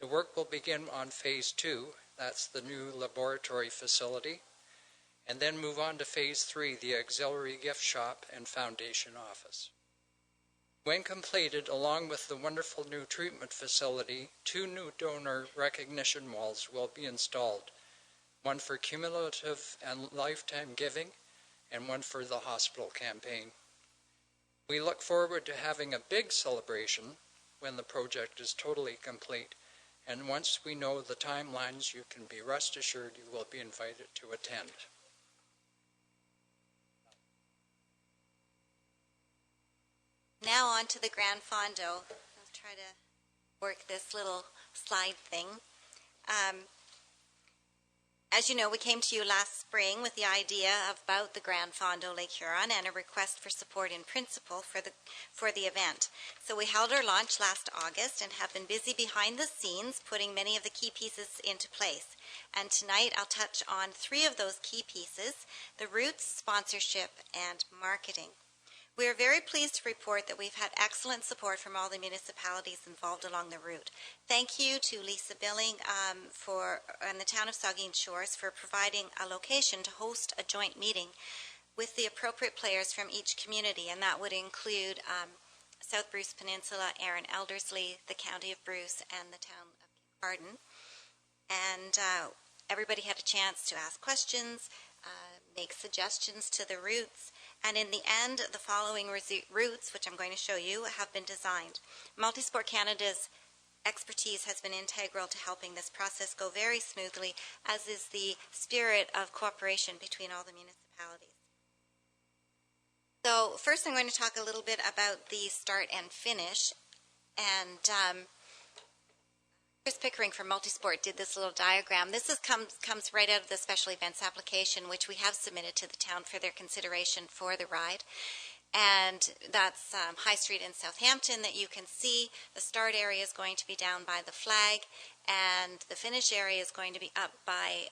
the work will begin on phase two, that's the new laboratory facility, and then move on to phase three, the auxiliary gift shop and foundation office. When completed, along with the wonderful new treatment facility, 2 new donor recognition walls will be installed, one for cumulative and lifetime giving, and one for the hospital campaign. We look forward to having a big celebration when the project is totally complete, and once we know the timelines, you can be rest assured you will be invited to attend. Now on to the Grand Fondo. I'll try to work this little slide thing. As you know, we came to you last spring with the idea about the Grand Fondo Lake Huron and a request for support in principle for the event. So we held our launch last August and have been busy behind the scenes putting many of the key pieces into place. And tonight I'll touch on 3 of those key pieces: the routes, sponsorship, and marketing. We are very pleased to report that we've had excellent support from all the municipalities involved along the route. Thank you to Lisa Billing and the town of Saugeen Shores for providing a location to host a joint meeting with the appropriate players from each community, and that would include South Bruce Peninsula, Erin Eldersley, the County of Bruce, and the town of Kincardine. And everybody had a chance to ask questions, make suggestions to the routes, and in the end, the following routes, which I'm going to show you, have been designed. Multisport Canada's expertise has been integral to helping this process go very smoothly, as is the spirit of cooperation between all the municipalities. So first I'm going to talk a little bit about the start and finish. And Chris Pickering from Multisport did this little diagram. This comes right out of the special events application, which we have submitted to the town for their consideration for the ride. And that's High Street in Southampton that you can see. The start area is going to be down by the flag, and the finish area is going to be up by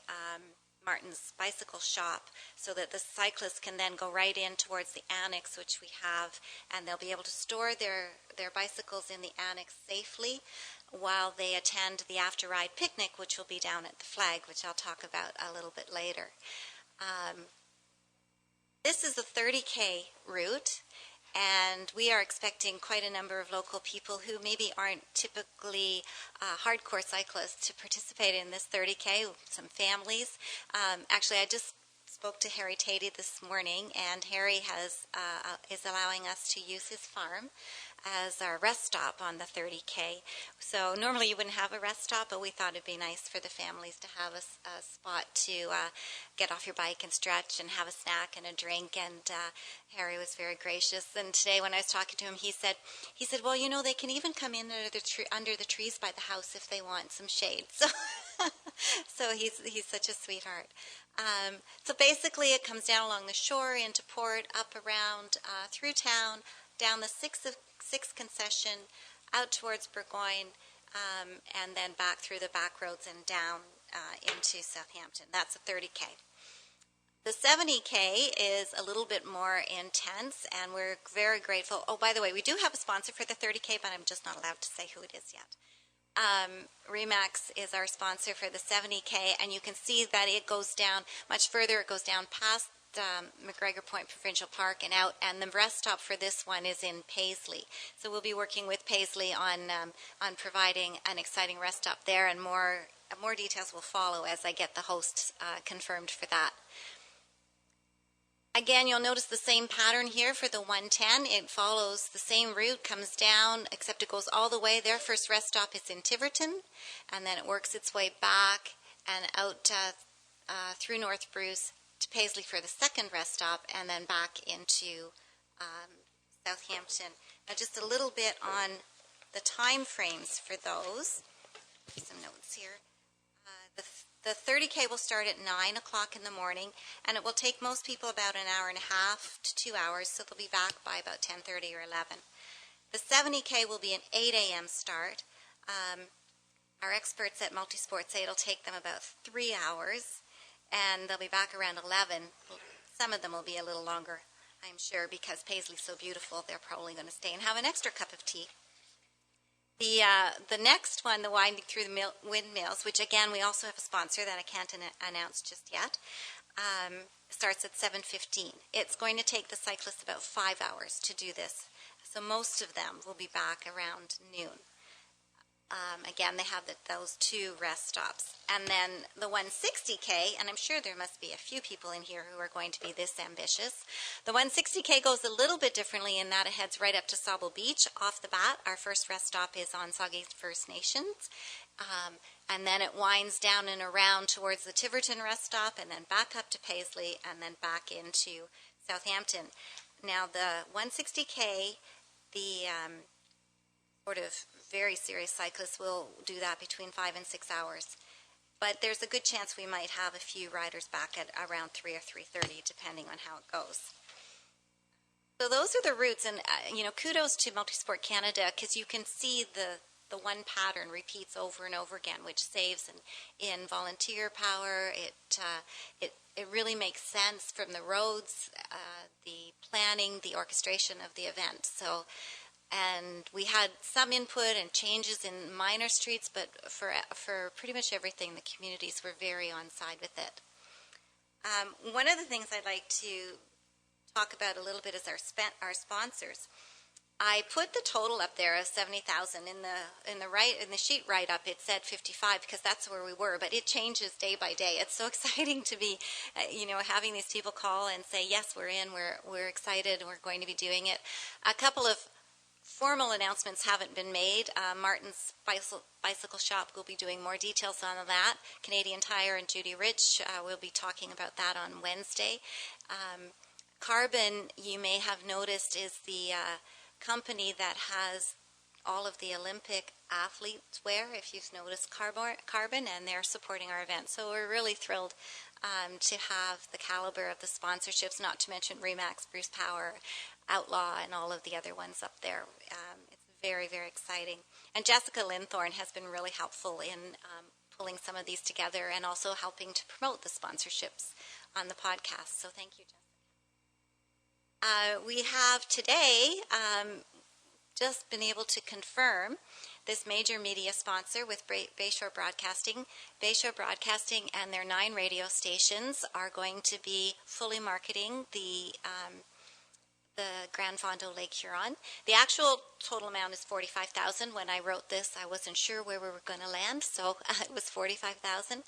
Martin's Bicycle Shop, so that the cyclists can then go right in towards the annex, which we have, and they'll be able to store their bicycles in the annex safely while they attend the after-ride picnic, which will be down at the flag, which I'll talk about a little bit later. This is a 30K route, and we are expecting quite a number of local people who maybe aren't typically hardcore cyclists to participate in this 30K, some families. Actually, I just spoke to Harry Tatey this morning, and Harry is allowing us to use his farm as our rest stop on the 30K. So normally you wouldn't have a rest stop, but we thought it'd be nice for the families to have a spot to get off your bike and stretch and have a snack and a drink. And Harry was very gracious. And today when I was talking to him, he said, well, you know, they can even come in under the trees by the house if they want some shade. So he's such a sweetheart. So basically it comes down along the shore into port, up around through town, down the 6th concession, out towards Burgoyne, and then back through the back roads and down into Southampton. That's a 30K. The 70K is a little bit more intense, and we're very grateful. Oh, by the way, we do have a sponsor for the 30K, but I'm just not allowed to say who it is yet. Remax is our sponsor for the 70K, and you can see that it goes down much further. It goes down past McGregor Point Provincial Park and out, and the rest stop for this one is in Paisley. So we'll be working with Paisley on providing an exciting rest stop there, and more details will follow as I get the host confirmed for that. Again, you'll notice the same pattern here for the 110. It follows the same route, comes down, except it goes all the way. Their first rest stop is in Tiverton, and then it works its way back and out through North Bruce to Paisley for the second rest stop, and then back into Southampton. Now just a little bit on the time frames for those. Some notes here. The 30K will start at 9 o'clock in the morning, and it will take most people about an hour and a half to 2 hours, so they'll be back by about 10:30 or 11. The 70K will be an 8 a.m. start. Our experts at Multisport say it'll take them about 3 hours, and they'll be back around 11. Some of them will be a little longer, I'm sure, because Paisley's so beautiful, they're probably going to stay and have an extra cup of tea. The next one, the Winding Through the Windmills, which again we also have a sponsor that I can't announce just yet, starts at 7:15. It's going to take the cyclists about 5 hours to do this, so most of them will be back around noon. Again, they have those two rest stops. And then the 160K, and I'm sure there must be a few people in here who are going to be this ambitious. The 160K goes a little bit differently in that it heads right up to Sauble Beach off the bat. Our first rest stop is on Saugeen First Nations. And then it winds down and around towards the Tiverton rest stop, and then back up to Paisley, and then back into Southampton. Now, the 160K, the sort of very serious cyclists will do that between 5 and 6 hours. But there's a good chance we might have a few riders back at around 3 or 3:30, depending on how it goes. So those are the routes, and kudos to Multisport Canada, because you can see the one pattern repeats over and over again, which saves in volunteer power. It really makes sense from the roads, the planning, the orchestration of the event. And we had some input and changes in minor streets, but for pretty much everything, the communities were very on side with it. One of the things I'd like to talk about a little bit is our sponsors. I put the total up there of 70,000 in the sheet write up. It said 55 because that's where we were, but it changes day by day. It's so exciting to be, having these people call and say, yes, we're in, we're excited, and we're going to be doing it. A couple of formal announcements haven't been made. Martin's Bicycle Shop will be doing more details on that. Canadian Tire and Judy Rich will be talking about that on Wednesday. Carbon, you may have noticed, is the company that has all of the Olympic athletes wear, if you've noticed Carbon, and they're supporting our event. So we're really thrilled to have the caliber of the sponsorships, not to mention Remax, Bruce Power, Outlaw and all of the other ones up there. It's very, very exciting. And Jessica Linthorne has been really helpful in pulling some of these together and also helping to promote the sponsorships on the podcast. So thank you, Jessica. We have today just been able to confirm this major media sponsor with Bayshore Broadcasting. Bayshore Broadcasting and their 9 radio stations are going to be fully marketing the Grand Fondo Lake Huron. The actual total amount is $45,000. When I wrote this, I wasn't sure where we were going to land, so it was $45,000.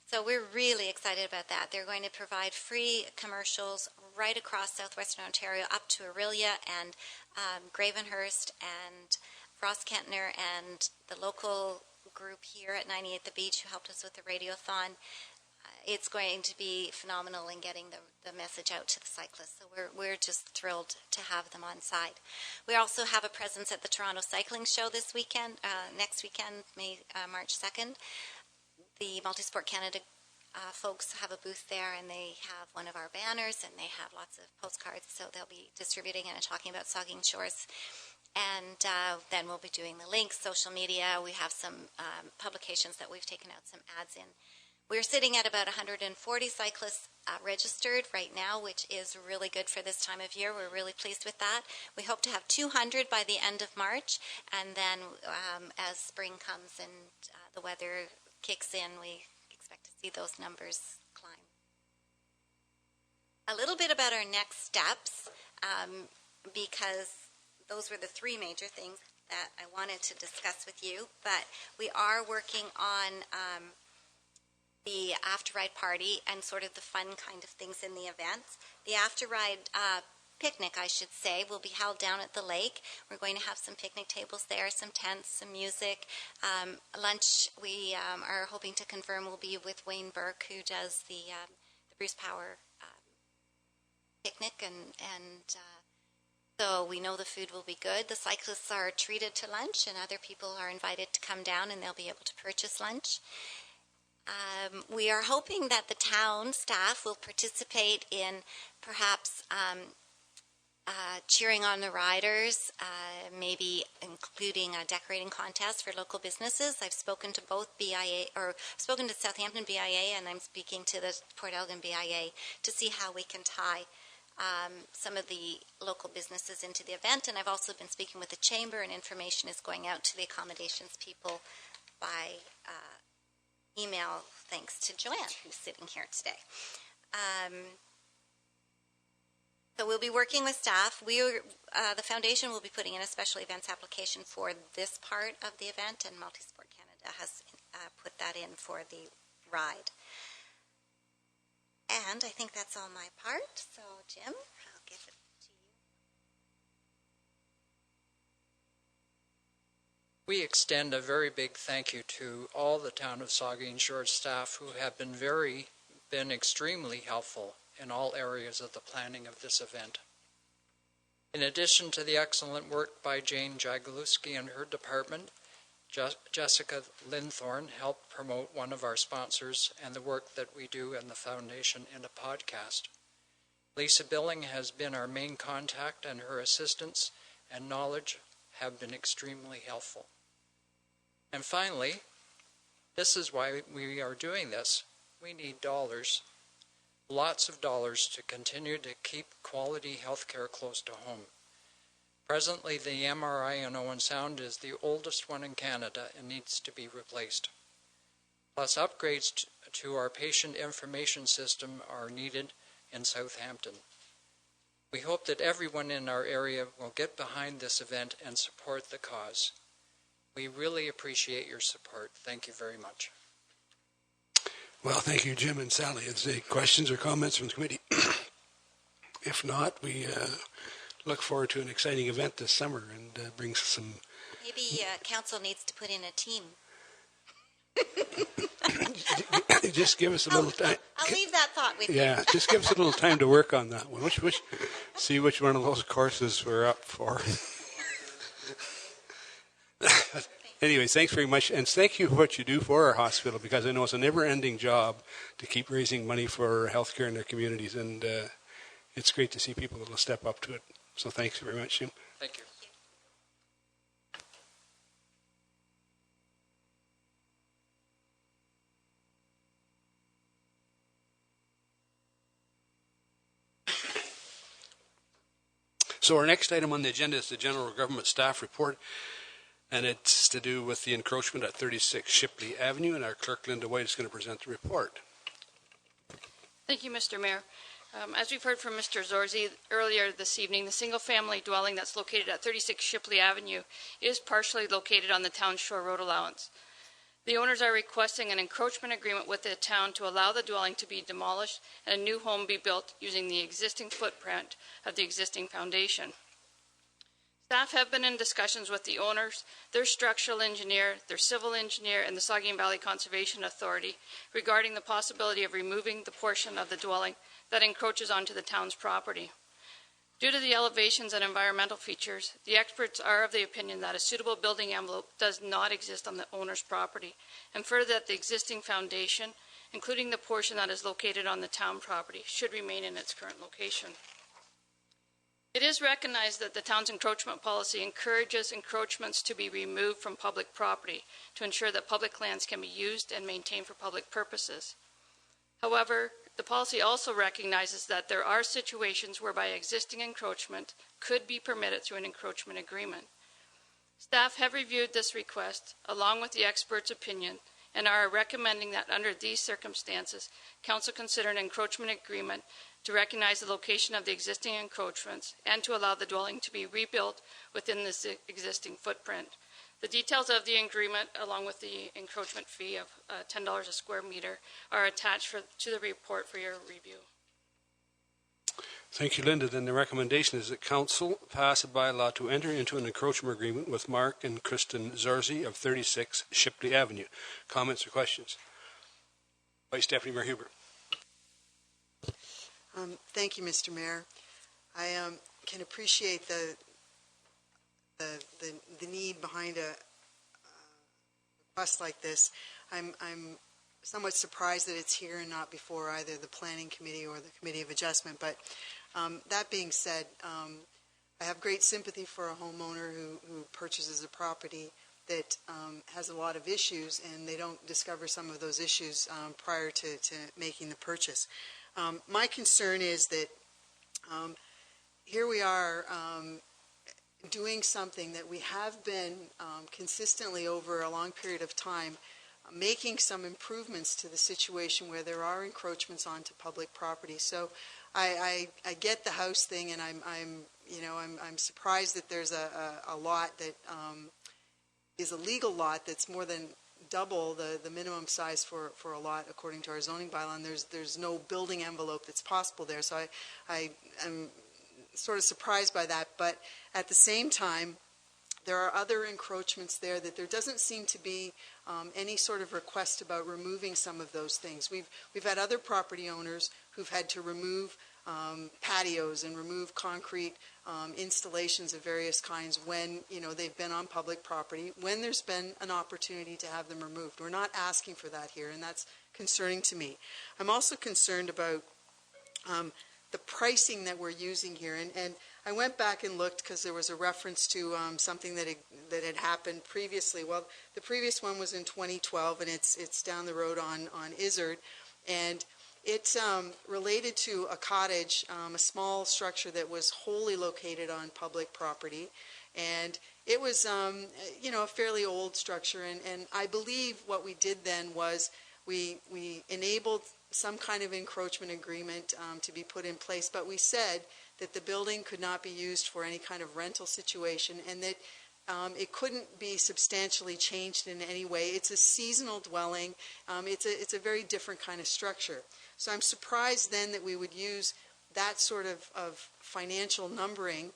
So we're really excited about that. They're going to provide free commercials right across southwestern Ontario up to Orillia and Gravenhurst and Ross-Kentner and the local group here at 98 The Beach who helped us with the radiothon. It's going to be phenomenal in getting the message out to the cyclists. So we're just thrilled to have them on site. We also have a presence at the Toronto Cycling Show this weekend, next weekend, March 2nd. The Multisport Canada folks have a booth there, and they have one of our banners, and they have lots of postcards, so they'll be distributing and talking about Saugeen Shores. And then we'll be doing the links, social media. We have some publications that we've taken out some ads in. We're sitting at about 140 cyclists registered right now, which is really good for this time of year. We're really pleased with that. We hope to have 200 by the end of March, and then as spring comes and the weather kicks in, we expect to see those numbers climb. A little bit about our next steps, because those were the 3 major things that I wanted to discuss with you, but we are working on the after-ride party and sort of the fun kind of things in the events. The after-ride picnic, I should say, will be held down at the lake. We're going to have some picnic tables there, some tents, some music. Lunch, we are hoping to confirm, will be with Wayne Burke, who does the Bruce Power picnic, and so we know the food will be good. The cyclists are treated to lunch, and other people are invited to come down, and they'll be able to purchase lunch. We are hoping that the town staff will participate in perhaps cheering on the riders, maybe including a decorating contest for local businesses. I've spoken to both BIA, or spoken to Southampton BIA, and I'm speaking to the Port Elgin BIA to see how we can tie some of the local businesses into the event. And I've also been speaking with the chamber, and information is going out to the accommodations people by email, thanks to Joanne, who's sitting here today. So we'll be working with staff. The foundation will be putting in a special events application for this part of the event, and Multisport Canada has put that in for the ride. And I think that's all my part. So, Jim, I'll give it to you. We extend a very big thank you to all the town of Saugeen Shores staff who have been extremely helpful in all areas of the planning of this event. In addition to the excellent work by Jane Jagalewski and her department, Jessica Linthorne helped promote one of our sponsors and the work that we do in the foundation in a podcast. Lisa Billing has been our main contact, and her assistance and knowledge have been extremely helpful. And finally, this is why we are doing this. We need dollars, lots of dollars, to continue to keep quality health care close to home. Presently, the MRI in Owen Sound is the oldest one in Canada and needs to be replaced. Plus, upgrades to our patient information system are needed in Southampton. We hope that everyone in our area will get behind this event and support the cause. We really appreciate your support. Thank you very much. Well, thank you, Jim and Sally. Is there questions or comments from the committee? If not, we look forward to an exciting event this summer and brings some... Maybe council needs to put in a team. Just give us a little time. I'll leave that thought with you. Yeah, just give us a little time to work on that one. See which one of those courses we're up for. Anyways, thanks very much, and thank you for what you do for our hospital, because I know it's a never-ending job to keep raising money for healthcare in their communities, and it's great to see people that will step up to it. So thanks very much, Jim. Thank you. So our next item on the agenda is the General Government Staff Report, and it's to do with the encroachment at 36 Shipley Avenue, and our clerk, Linda White, is going to present the report. Thank you, Mr. Mayor. As we've heard from Mr. Zorzi earlier this evening, the single-family dwelling that's located at 36 Shipley Avenue is partially located on the town shore road allowance. The owners are requesting an encroachment agreement with the town to allow the dwelling to be demolished and a new home be built using the existing footprint of the existing foundation. Staff have been in discussions with the owners, their structural engineer, their civil engineer, and the Saugeen Valley Conservation Authority regarding the possibility of removing the portion of the dwelling that encroaches onto the town's property. Due to the elevations and environmental features, the experts are of the opinion that a suitable building envelope does not exist on the owner's property, and further that the existing foundation, including the portion that is located on the town property, should remain in its current location. It is recognized that the town's encroachment policy encourages encroachments to be removed from public property to ensure that public lands can be used and maintained for public purposes. However, the policy also recognizes that there are situations whereby existing encroachment could be permitted through an encroachment agreement. Staff have reviewed this request along with the expert's opinion and are recommending that under these circumstances, Council consider an encroachment agreement to recognize the location of the existing encroachments and to allow the dwelling to be rebuilt within this existing footprint. The details of the agreement, along with the encroachment fee of $10 a square meter, are attached to the report for your review. Thank you, Linda. Then the recommendation is that Council pass a bylaw to enter into an encroachment agreement with Mark and Kristen Zorzi of 36 Shipley Avenue. Comments or questions? Vice Deputy Mayor Huber. Thank you, Mr. Mayor. I can appreciate the need behind a request like this. I'm somewhat surprised that it's here and not before either the Planning Committee or the Committee of Adjustment. But that being said, I have great sympathy for a homeowner who purchases a property that has a lot of issues, and they don't discover some of those issues prior to making the purchase. My concern is that here we are doing something that we have been consistently over a long period of time, making some improvements to the situation where there are encroachments onto public property. So I get the house thing, and I'm surprised that there's a lot that is a legal lot that's more than double the minimum size for a lot according to our zoning bylaw, and there's no building envelope that's possible there. So I am sort of surprised by that, but at the same time, there are other encroachments there that there doesn't seem to be any sort of request about removing some of those things. We've had other property owners who've had to remove patios and remove concrete installations of various kinds when they've been on public property, when there's been an opportunity to have them removed. We're not asking for that here, and that's concerning to me. I'm also concerned about the pricing that we're using here, and I went back and looked because there was a reference to something that had happened previously. Well, the previous one was in 2012, and it's down the road on Izzard, and it's related to a cottage, a small structure that was wholly located on public property, and it was a fairly old structure, and I believe what we did then was we enabled some kind of encroachment agreement to be put in place, but we said that the building could not be used for any kind of rental situation, and that it couldn't be substantially changed in any way. It's a seasonal dwelling. It's a very different kind of structure. So I'm surprised then that we would use that sort of financial numbering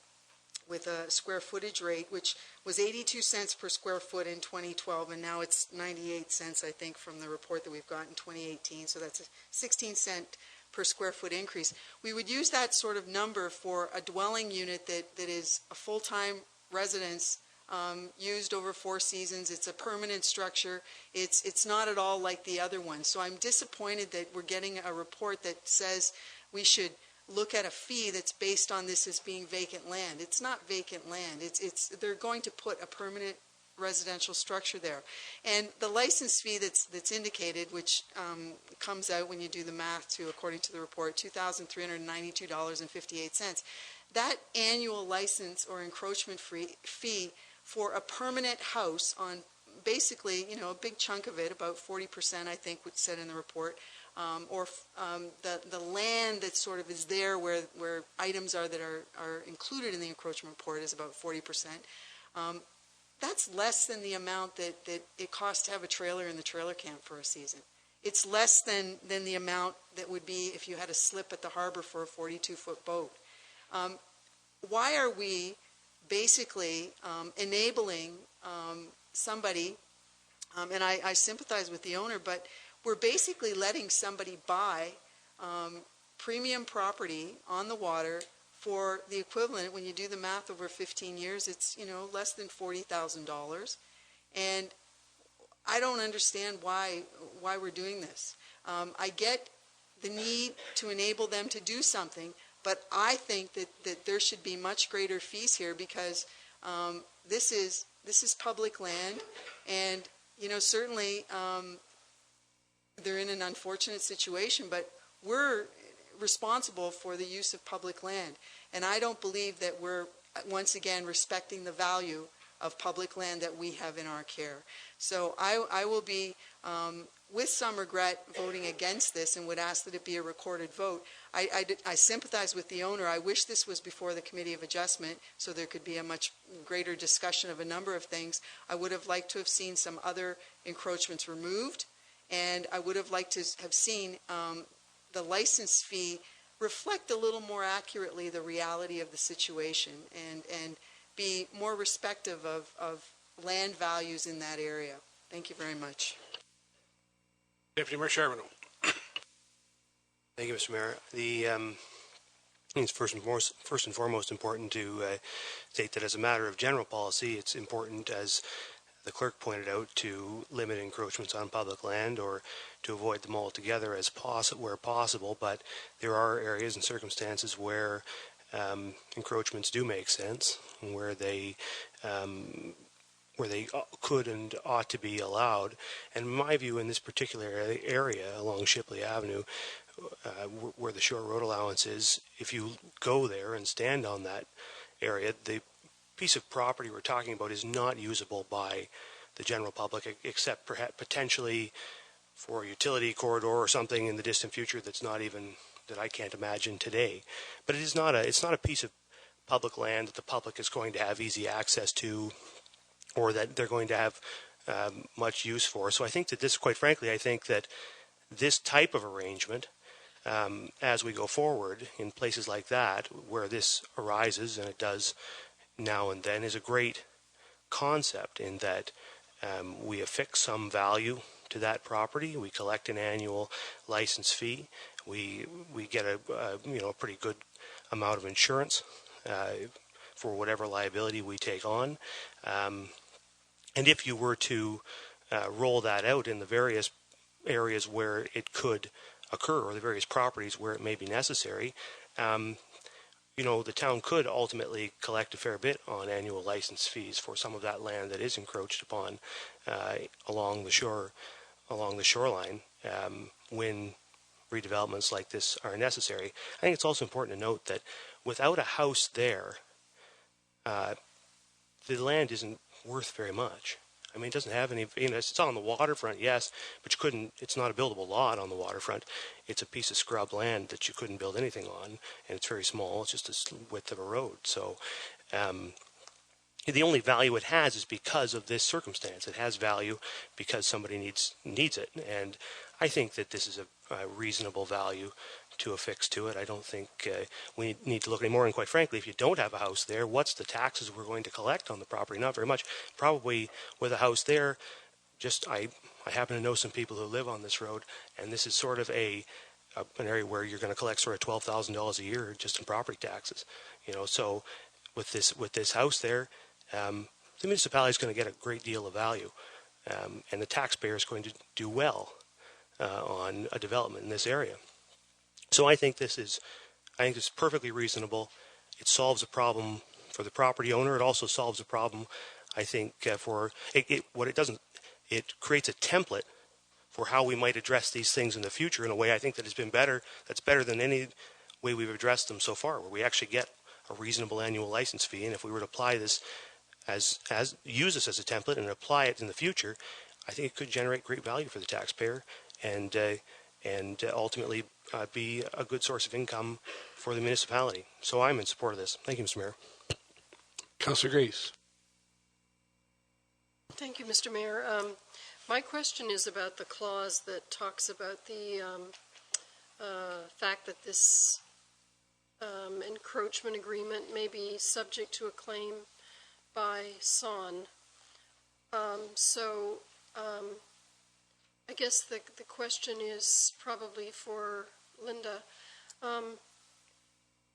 with a square footage rate, which was 82 cents per square foot in 2012, and now it's 98 cents, I think, from the report that we've got in 2018. So that's a 16-cent per square foot increase. We would use that sort of number for a dwelling unit that is a full-time residence used over 4 seasons. It's a permanent structure. It's not at all like the other one. So I'm disappointed that we're getting a report that says we should look at a fee that's based on this as being vacant land. It's not vacant land. They're going to put a permanent residential structure there. And the license fee that's indicated, which comes out when you do the math to, according to the report, $2,392.58. That annual license or encroachment fee for a permanent house on basically, a big chunk of it, about 40%, I think, was said in the report, the land that sort of is there where items are that are included in the encroachment report is about 40%. That's less than the amount that it costs to have a trailer in the trailer camp for a season. It's less than the amount that would be if you had a slip at the harbor for a 42-foot boat. Why are we basically enabling somebody, and I sympathize with the owner, but we're basically letting somebody buy premium property on the water for the equivalent, when you do the math over 15 years, it's, less than $40,000. And I don't understand why we're doing this. I get the need to enable them to do something, but I think that there should be much greater fees here because this is public land, and certainly they're in an unfortunate situation, but we're responsible for the use of public land, and I don't believe that we're once again respecting the value of public land that we have in our care. So I will be with some regret voting against this and would ask that it be a recorded vote. I sympathize with the owner. I wish this was before the Committee of Adjustment so there could be a much greater discussion of a number of things. I would have liked to have seen some other encroachments removed, and I would have liked to have seen the license fee reflect a little more accurately the reality of the situation and be more respective of land values in that area. Thank you very much. Deputy Mayor Charbonneau. Thank you, Mr. Mayor. I think it's first and foremost important to state that as a matter of general policy, it's important, as the clerk pointed out, to limit encroachments on public land or to avoid them altogether where possible. But there are areas and circumstances where encroachments do make sense, and where they could and ought to be allowed. And in my view, in this particular area along Shipley Avenue, where the shore road allowance is, if you go there and stand on that area, the piece of property we're talking about is not usable by the general public, except perhaps potentially for a utility corridor or something in the distant future that's not even, that I can't imagine today. But it's not a piece of public land that the public is going to have easy access to, or that they're going to have much use for. So I think that this, quite frankly, I think that this type of arrangement, as we go forward in places like that where this arises, and it does now and then, is a great concept in that we affix some value to that property. We collect an annual license fee. We get a pretty good amount of insurance for whatever liability we take on. And if you were to roll that out in the various areas where it could occur, or the various properties where it may be necessary, the town could ultimately collect a fair bit on annual license fees for some of that land that is encroached upon along the shoreline when redevelopments like this are necessary. I think it's also important to note that without a house there, the land isn't worth very much. I mean, it doesn't have any, it's on the waterfront, yes, but it's not a buildable lot on the waterfront. It's a piece of scrub land that you couldn't build anything on, and it's very small. It's just the width of a road. So the only value it has is because of this circumstance. It has value because somebody needs it, and I think that this is a reasonable value to affix to it. I don't think we need to look anymore. And quite frankly, if you don't have a house there, what's the taxes we're going to collect on the property? Not very much. Probably with a house there, I happen to know some people who live on this road, and this is sort of an area where you're going to collect sort of $12,000 a year just in property taxes. So with this house there, the municipality is going to get a great deal of value, and the taxpayer is going to do well on a development in this area. So I think this is I think it's perfectly reasonable. It solves a problem for the property owner. It also solves a problem, I think, what it doesn't, it creates a template for how we might address these things in the future in a way I think that has been better, that's better than any way we've addressed them so far, where we actually get a reasonable annual license fee. And if we were to apply this use this as a template and apply it in the future, I think it could generate great value for the taxpayer and ultimately be a good source of income for the municipality. So I'm in support of this. Thank you, Mr. Mayor. Councillor Grace. Thank you, Mr. Mayor. My question is about the clause that talks about the fact that this encroachment agreement may be subject to a claim by SON. I guess the question is probably for Linda.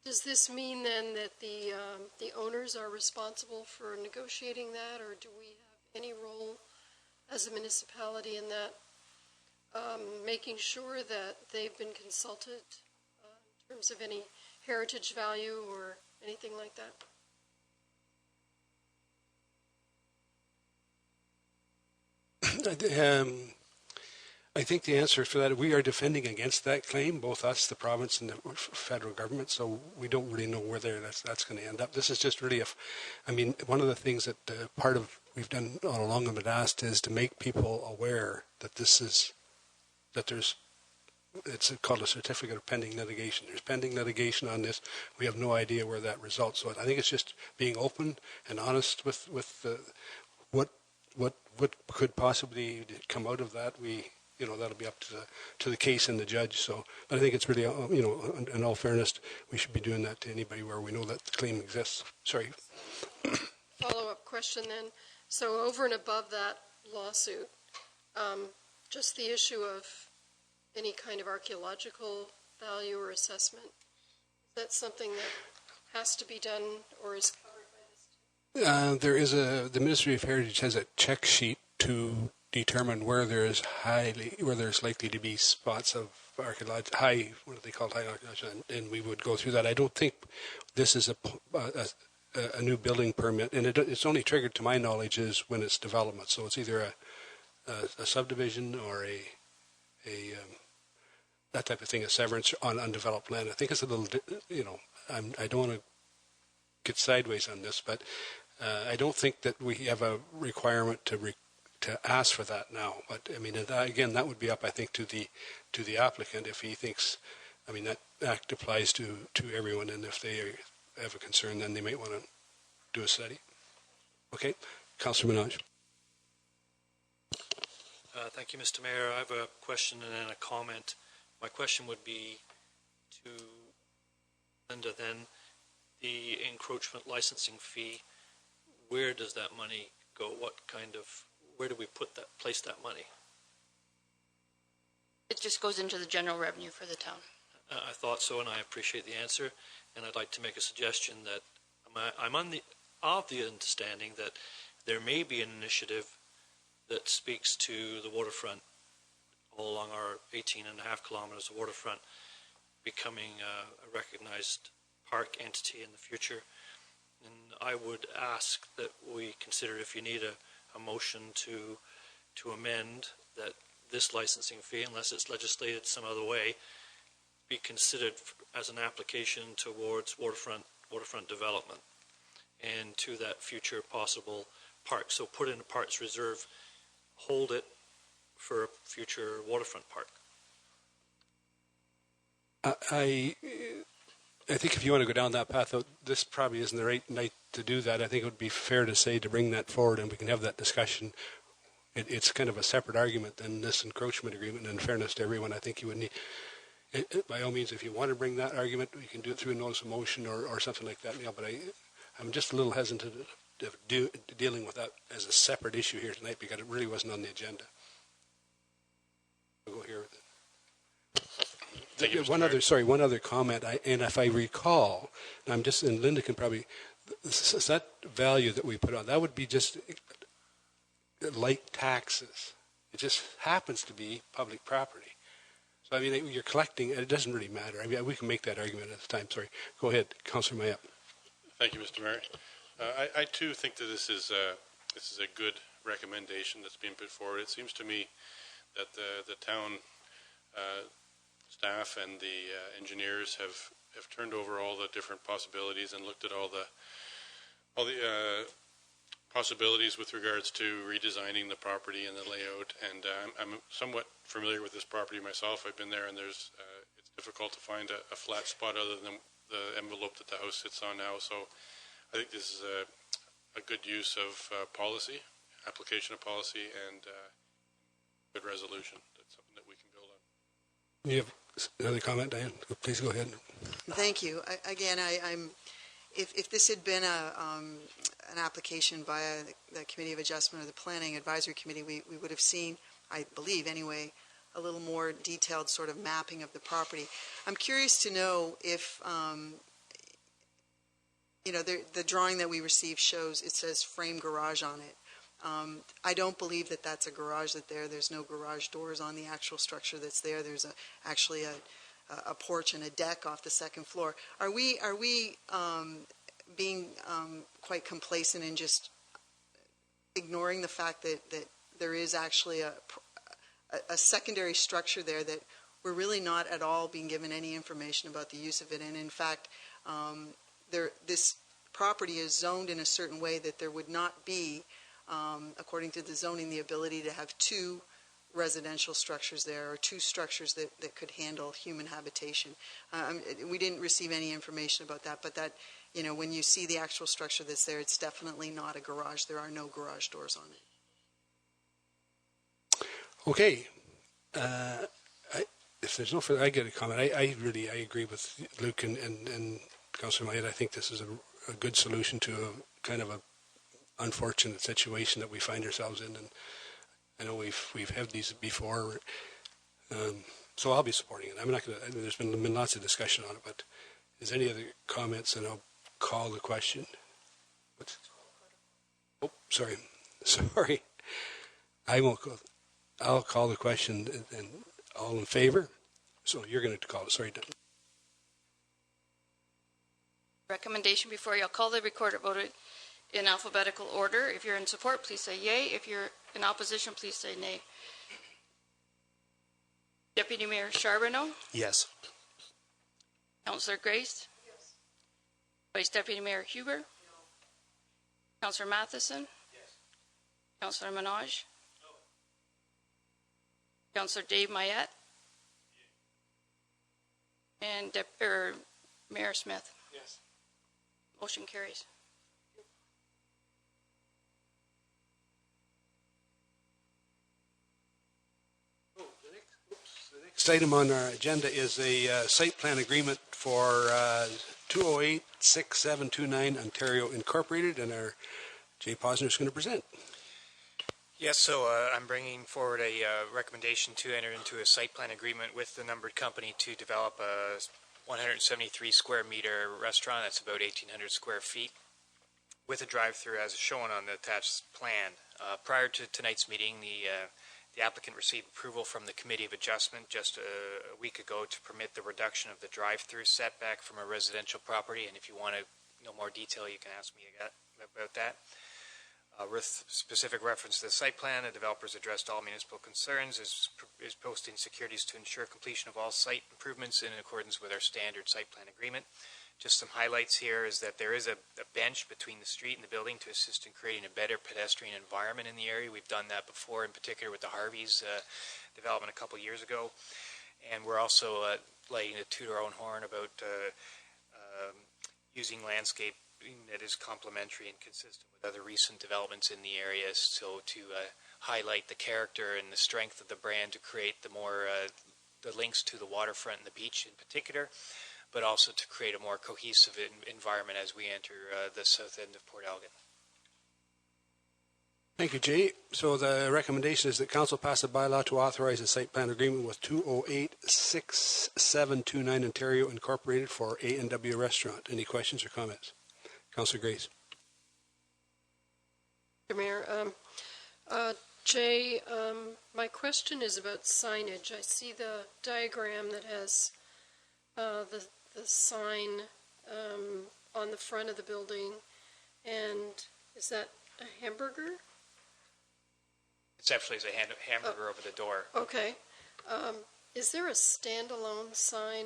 Does this mean then that the owners are responsible for negotiating that, or do we have any role as a municipality in that, making sure that they've been consulted in terms of any heritage value or anything like that? I think the answer for that, we are defending against that claim, both us, the province, and the federal government, so we don't really know where that's going to end up. This is just really, one of the things that part of we've done all along in the past is to make people aware that it's called a certificate of pending litigation. There's pending litigation on this. We have no idea where that results. So I think it's just being open and honest with what could possibly come out of that. That'll be up to the case and the judge. So, but I think it's really, in all fairness, we should be doing that to anybody where we know that the claim exists. Sorry. Follow-up question then. So over and above that lawsuit, just the issue of any kind of archaeological value or assessment, is that something that has to be done or is covered by this? The Ministry of Heritage has a check sheet to determine where there's likely to be spots of high archaeological, and we would go through that. I don't think this is a new building permit, and it's only triggered, to my knowledge, is when it's development. So it's either a subdivision or that type of thing, a severance on undeveloped land. I think it's a little, I don't want to get sideways on this, but I don't think that we have a requirement to ask for that now. But again, that would be up, I think, to the applicant if he thinks. That act applies to everyone, and if they have a concern, then they might want to do a study. Okay, Councillor Minaj. Thank you, Mr. Mayor. I have a question and then a comment. My question would be to Linda then. The encroachment licensing fee, where does that money go? Where do we place that money? It just goes into the general revenue for the town. I thought so, and I appreciate the answer. And I'd like to make a suggestion that I'm of the understanding that there may be an initiative that speaks to the waterfront all along our 18.5 kilometers of waterfront becoming a recognized park entity in the future. And I would ask that we consider, if you need a motion to amend, that this licensing fee, unless it's legislated some other way, be considered as an application towards waterfront development and to that future possible park. So put in a parks reserve, hold it for a future waterfront park. I think if you want to go down that path, this probably isn't the right night to do that. I think it would be fair to say to bring that forward and we can have that discussion. It's kind of a separate argument than this encroachment agreement. And in fairness to everyone, I think you would need, by all means, if you want to bring that argument, you can do it through a notice of motion or something like that. But I'm just a little hesitant of dealing with that as a separate issue here tonight because it really wasn't on the agenda. We'll go here with it. One other comment. And if I recall, and Linda can probably, that value that we put on, that would be just like taxes. It just happens to be public property. So, I mean, you're collecting, it doesn't really matter. I mean, we can make that argument at the time. Sorry. Go ahead, Councillor Mayap. Thank you, Mr. Mayor. I too think that this is a good recommendation that's being put forward. It seems to me that the town staff and the engineers have turned over all the different possibilities and looked at all the possibilities with regards to redesigning the property and the layout. And I'm somewhat familiar with this property myself. I've been there, and it's difficult to find a flat spot other than the envelope that the house sits on now. So I think this is a good use of policy, application of policy, and good resolution. That's something that we can build on. You have another comment, Diane? Please go ahead. Thank you. Again, if this had been an application via the Committee of Adjustment or the Planning Advisory Committee, we would have seen, I believe anyway, a little more detailed sort of mapping of the property. I'm curious to know if, the drawing that we received shows, it says frame garage on it. I don't believe that that's a garage there's no garage doors on the actual structure that's there. There's actually a porch and a deck off the second floor. Are we being quite complacent in just ignoring the fact that there is actually a secondary structure there that we're really not at all being given any information about the use of it? And in fact, this property is zoned in a certain way that there would not be, according to the zoning, the ability to have two residential structures there, or two structures that could handle human habitation. We didn't receive any information about that, but that, when you see the actual structure that's there, it's definitely not a garage. There are no garage doors on it. Okay. If there's no further, I get a comment. I agree with Luke and Councillor Mayett. I think this is a good solution to a kind of a unfortunate situation that we find ourselves in, and I know we've had these before, so I'll be supporting it. I'm not going to. There's been lots of discussion on it, but is there any other comments? And I'll call the question. Oh, sorry. I won't go. I'll call the question, and all in favor. So you're going to call it. Sorry, Dan. Recommendation before you. I'll call the recorder vote in alphabetical order. If you're in support, please say yay. If you're in opposition, please say nay. Deputy Mayor Charbonneau? Yes. Councillor Grace? Yes. Vice Deputy Mayor Huber? No. Councillor Matheson? Yes. Councillor Minaj? No. Councillor Dave Mayette? Yes. And Mayor Smith? Yes. Motion carries. Next item on our agenda is a site plan agreement for 208-6729 Ontario Incorporated, and our Jay Posner is going to present. Yes, so I'm bringing forward a recommendation to enter into a site plan agreement with the numbered company to develop a 173 square meter restaurant. That's about 1,800 square feet, with a drive-through as shown on the attached plan. Prior to tonight's meeting, the applicant received approval from the Committee of Adjustment just a week ago to permit the reduction of the drive-through setback from a residential property. And if you want to know more detail, you can ask me about that. With specific reference to the site plan, the developers addressed all municipal concerns, is posting securities to ensure completion of all site improvements in accordance with our standard site plan agreement. Just some highlights here is that there is a bench between the street and the building to assist in creating a better pedestrian environment in the area. We've done that before, in particular with the Harvey's development a couple years ago. And we're also lighting a toot our own horn about using landscape that is complementary and consistent with other recent developments in the area, so to highlight the character and the strength of the brand to create the links to the waterfront and the beach in particular, but also to create a more cohesive environment as we enter the south end of Port Elgin. Thank you, Jay. So the recommendation is that Council pass a bylaw to authorize a site plan agreement with 208-6729 Ontario Incorporated for A&W Restaurant. Any questions or comments? Councillor Grace. Mr. Mayor, Jay, my question is about signage. I see the diagram that has the sign on the front of the building, and is that a hamburger? It's actually a hamburger over the door. Okay. Is there a standalone sign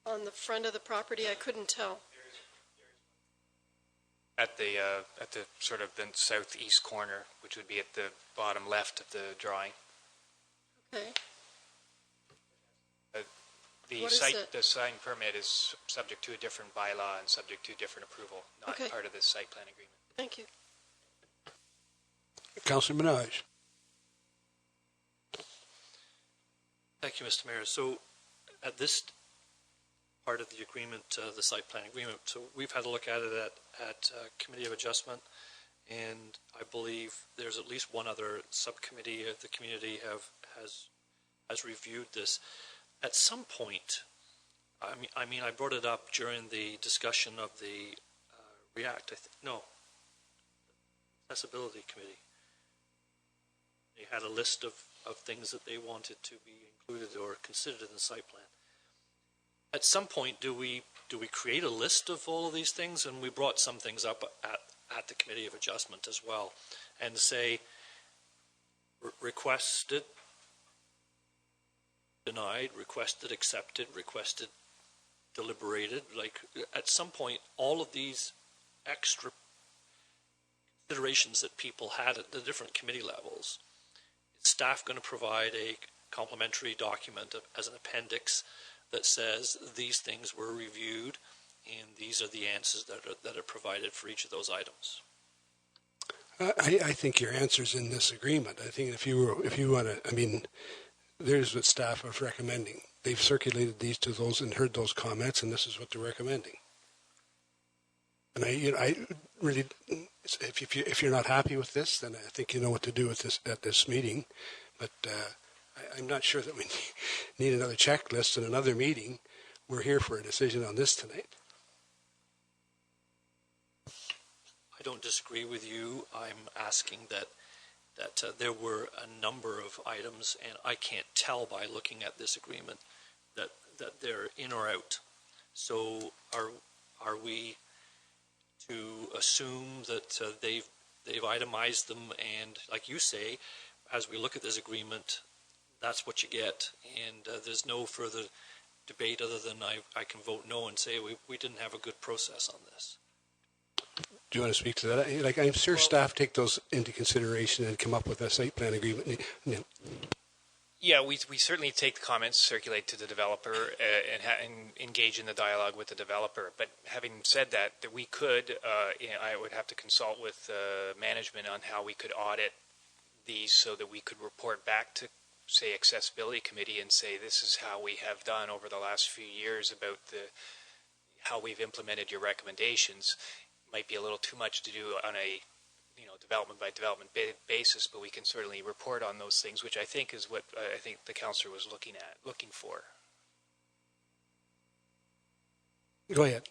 on the front of the property? I couldn't tell. At the sort of the southeast corner, which would be at the bottom left of the drawing. Okay. The sign permit is subject to a different bylaw and subject to different approval, not part of the site plan agreement. Thank you. Councillor Minaj. Thank you, Mr. Mayor. So at this part of the agreement, the site plan agreement, so we've had a look at it at Committee of Adjustment, and I believe there's at least one other subcommittee of the community has reviewed this. At some point, I mean, I brought it up during the discussion of the Accessibility Committee. They had a list of things that they wanted to be included or considered in the site plan. At some point, do we create a list of all of these things? And we brought some things up at the Committee of Adjustment as well, and say requested, denied, requested, accepted, requested, deliberated. Like at some point, all of these extra considerations that people had at the different committee levels, is staff going to provide a complementary document as an appendix that says these things were reviewed and these are the answers that are provided for each of those items? I think your answer's in this agreement. I think if you want to, I mean, there's what staff is recommending. They've circulated these to those and heard those comments, and this is what they're recommending. And I really, if you're not happy with this, then I think you know what to do with this at this meeting. But I'm not sure that we need another checklist and another meeting. We're here for a decision on this tonight. I don't disagree with you. I'm asking that there were a number of items, and I can't tell by looking at this agreement that they're in or out. So are we to assume that they've itemized them, and like you say, as we look at this agreement, that's what you get, and there's no further debate other than I can vote no and say we didn't have a good process on this. Do you want to speak to that? Like, I'm sure staff take those into consideration and come up with a site plan agreement. Yeah, we certainly take the comments, circulate to the developer, and engage in the dialogue with the developer. But having said that we could, I would have to consult with management on how we could audit these so that we could report back to, say, Accessibility Committee and say this is how we have done over the last few years about how we've implemented your recommendations. It might be a little too much to do on a development by development basis, but we can certainly report on those things, which I think is what I think the councillor was looking for. Go ahead.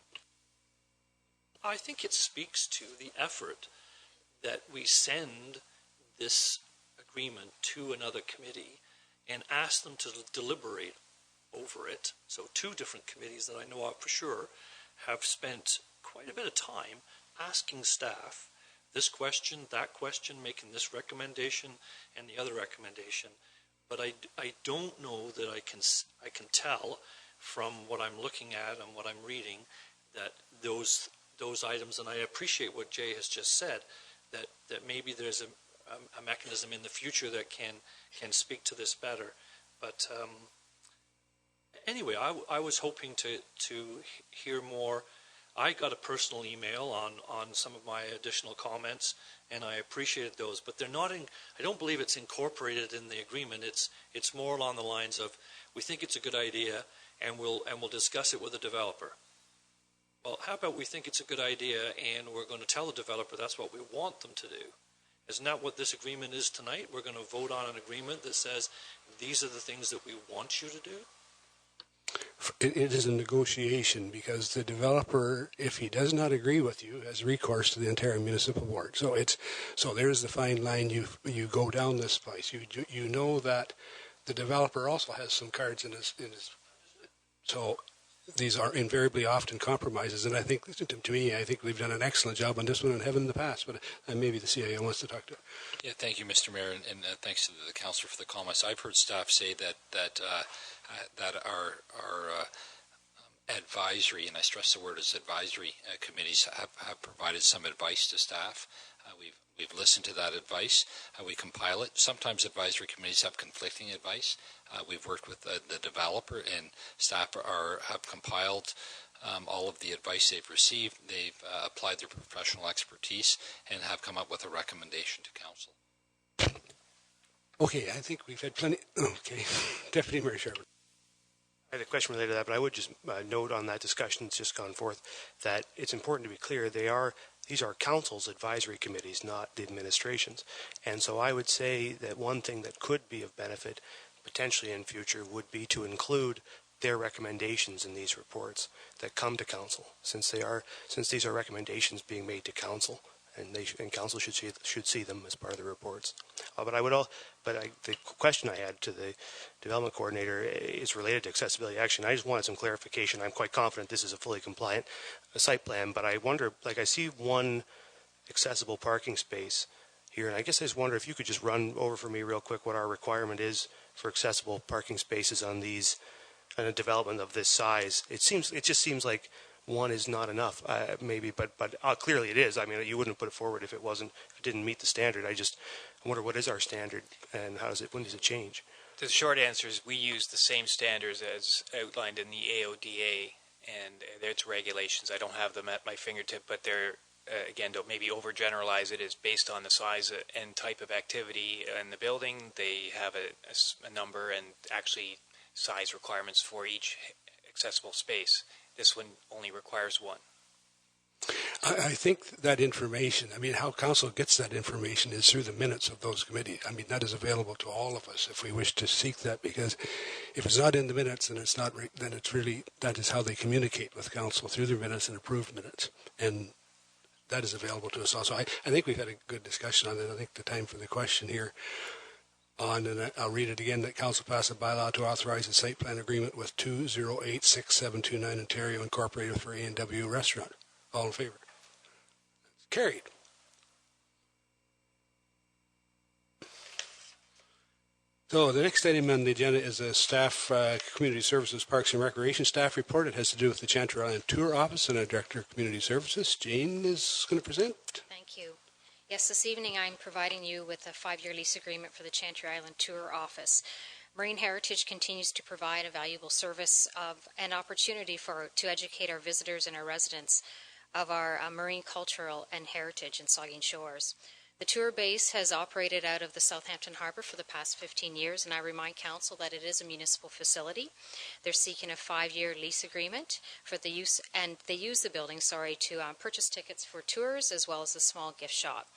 I think it speaks to the effort that we send this agreement to another committee and ask them to deliberate over it. So 2 different committees that I know of for sure have spent quite a bit of time asking staff this question, that question, making this recommendation and the other recommendation. But I don't know that I can tell from what I'm looking at and what I'm reading that those items, and I appreciate what Jay has just said, that maybe there's a mechanism in the future that can speak to this better. But anyway, I was hoping to hear more. I got a personal email on some of my additional comments, and I appreciated those. But they're not in. I don't believe it's incorporated in the agreement. It's more along the lines of we think it's a good idea, and we'll discuss it with the developer. Well, how about we think it's a good idea, and we're going to tell the developer that's what we want them to do. Isn't that what this agreement is tonight? We're going to vote on an agreement that says these are the things that we want you to do? it is a negotiation because the developer, if he does not agree with you, has recourse to the Ontario Municipal Board. So there's the fine line you go down this place. You know that the developer also has some cards in his so these are invariably often compromises, and I think, to me, I think we've done an excellent job on this one and have in the past, but maybe the CIO wants to talk to it. Yeah, thank you, Mr. Mayor, and thanks to the councillor for the comments. I've heard staff say that our advisory, and I stress the word as advisory committees, have provided some advice to staff. We've listened to that advice. We compile it. Sometimes advisory committees have conflicting advice. We've worked with the developer, and staff have compiled all of the advice they've received. They've applied their professional expertise and have come up with a recommendation to council. Okay, I think we've had plenty. Okay, Deputy Mayor Sherwood. I had a question related to that, but I would just note on that discussion that's just gone forth that it's important to be clear these are council's advisory committees, not the administration's. And so I would say that one thing that could be of benefit potentially in future would be to include their recommendations in these reports that come to council, since these are recommendations being made to council, and council should see them as part of the reports. The question I had to the development coordinator is related to accessibility action. I just wanted some clarification. I'm quite confident this is a fully compliant site plan, but I wonder, I see one accessible parking space here, and I guess I just wonder if you could just run over for me real quick what our requirement is for accessible parking spaces on a development of this size. It just seems like one is not enough, maybe, but clearly it is. I mean, you wouldn't put it forward if it didn't meet the standard. I wonder what is our standard and when does it change? The short answer is we use the same standards as outlined in the AODA and its regulations. I don't have them at my fingertip, but they're, again, don't maybe overgeneralize it, is based on the size and type of activity in the building. They have a number and actually size requirements for each accessible space. This one only requires one. I think that information, how council gets that information is through the minutes of those committees. That is available to all of us if we wish to seek that, because if it's not in the minutes, then that is how they communicate with council, through their minutes and approved minutes. And that is available to us also. I think we've had a good discussion on it. I think the time for the question here and I'll read it again, that council pass a bylaw to authorize a site plan agreement with 2086729 Ontario Incorporated for A&W Restaurant. All in favor? Carried. So the next item on the agenda is a staff Community Services, Parks and Recreation staff report. It has to do with the Chantry Island Tour Office, and our Director of Community Services, Jane, is going to present. Thank you. Yes, this evening I'm providing you with a 5-year lease agreement for the Chantry Island Tour Office. Marine Heritage continues to provide a valuable service of an opportunity to educate our visitors and our residents of our marine cultural and heritage in Saugeen Shores. The tour base has operated out of the Southampton Harbour for the past 15 years, and I remind Council that it is a municipal facility. They're seeking a 5-year lease agreement for the use, and they use the building, to purchase tickets for tours as well as a small gift shop.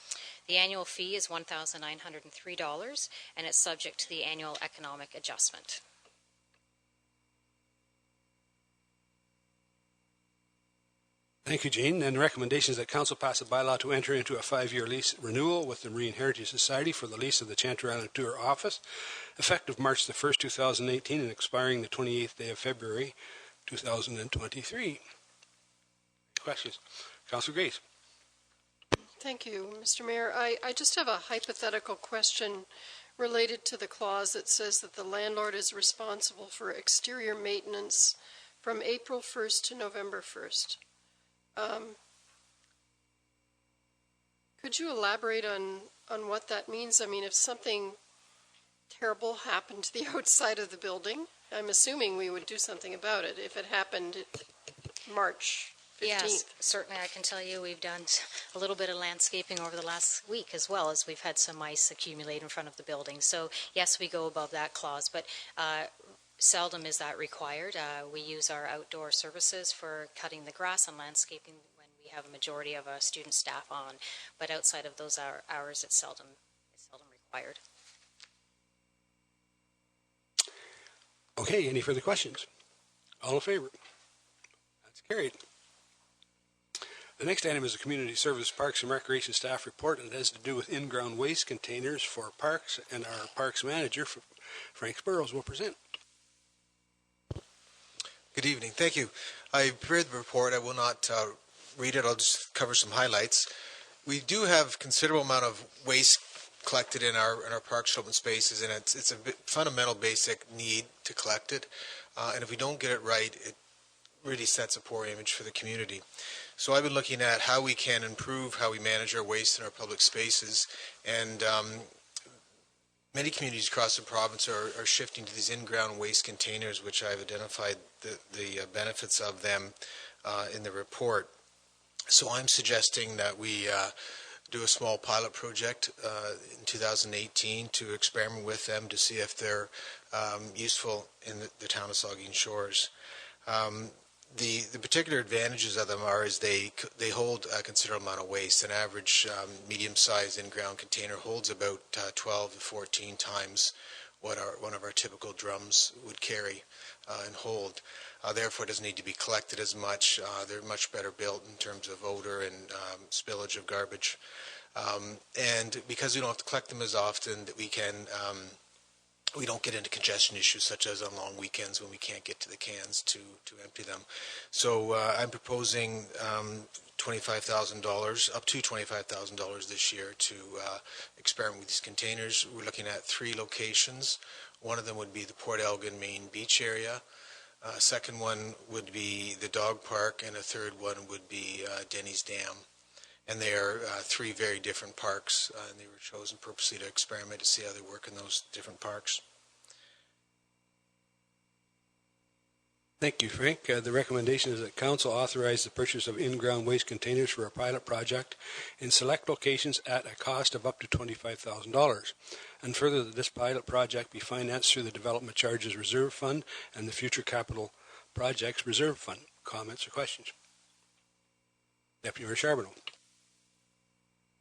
The annual fee is $1,903, and it's subject to the annual economic adjustment. Thank you, Jane. And the recommendation is that Council pass a bylaw to enter into a 5-year lease renewal with the Marine Heritage Society for the lease of the Chantry Island Tour Office, effective March the 1st, 2018, and expiring the 28th day of February, 2023. Questions? Councillor Grace. Thank you, Mr. Mayor. I just have a hypothetical question related to the clause that says that the landlord is responsible for exterior maintenance from April 1st to November 1st. Could you elaborate on what that means? If something terrible happened to the outside of the building, I'm assuming we would do something about it if it happened March 15th. Yes, certainly I can tell you we've done a little bit of landscaping over the last week, as well as we've had some ice accumulate in front of the building. So yes, we go above that clause, but seldom is that required. We use our outdoor services for cutting the grass and landscaping when we have a majority of student staff on, but outside of those hours it's seldom required. Okay, any further questions? All in favor? That's carried. The next item is a Community Service Parks and Recreation Staff Report, and it has to do with in-ground waste containers for parks, and our Parks Manager, Frank Burrows, will present. Good evening. Thank you. I prepared the report. I will not read it. I'll just cover some highlights. We do have considerable amount of waste collected in our parks, open spaces, and it's a fundamental basic need to collect it. And if we don't get it right, it really sets a poor image for the community. So I've been looking at how we can improve how we manage our waste in our public spaces, and many communities across the province are shifting to these in-ground waste containers, which I've identified the benefits of them in the report. So I'm suggesting that we do a small pilot project in 2018 to experiment with them to see if they're useful in the town of Saugeen Shores. The particular advantages of them is they hold a considerable amount of waste. An average medium-sized in-ground container holds about 12 to 14 times what one of our typical drums would carry and hold. Therefore, it doesn't need to be collected as much. They're much better built in terms of odor and spillage of garbage. And because we don't have to collect them as often, that we don't get into congestion issues such as on long weekends when we can't get to the cans to empty them. So I'm proposing $25,000, up to $25,000 this year to experiment with these containers. We're looking at 3 locations. One of them would be the Port Elgin Main Beach area. Second one would be the dog park, and a third one would be Denny's Dam. And they are 3 very different parks, and they were chosen purposely to experiment to see how they work in those different parks. Thank you, Frank. The recommendation is that Council authorize the purchase of in-ground waste containers for a pilot project in select locations at a cost of up to $25,000. And further, that this pilot project be financed through the Development Charges Reserve Fund and the Future Capital Projects Reserve Fund. Comments or questions? Deputy Mayor Charbonneau.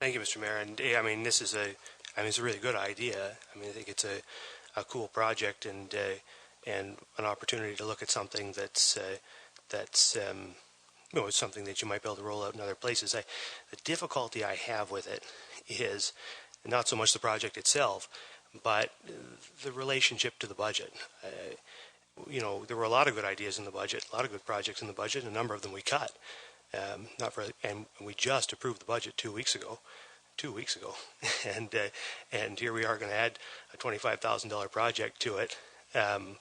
Thank you, Mr. Mayor. And I mean, it's a really good idea. I mean, I think it's a cool project and an opportunity to look at something that's something that you might be able to roll out in other places. The difficulty I have with it is not so much the project itself, but the relationship to the budget. There were a lot of good ideas in the budget, a lot of good projects in the budget, and a number of them we cut. And we just approved the budget 2 weeks ago, and here we are going to add a $25,000 project to it. And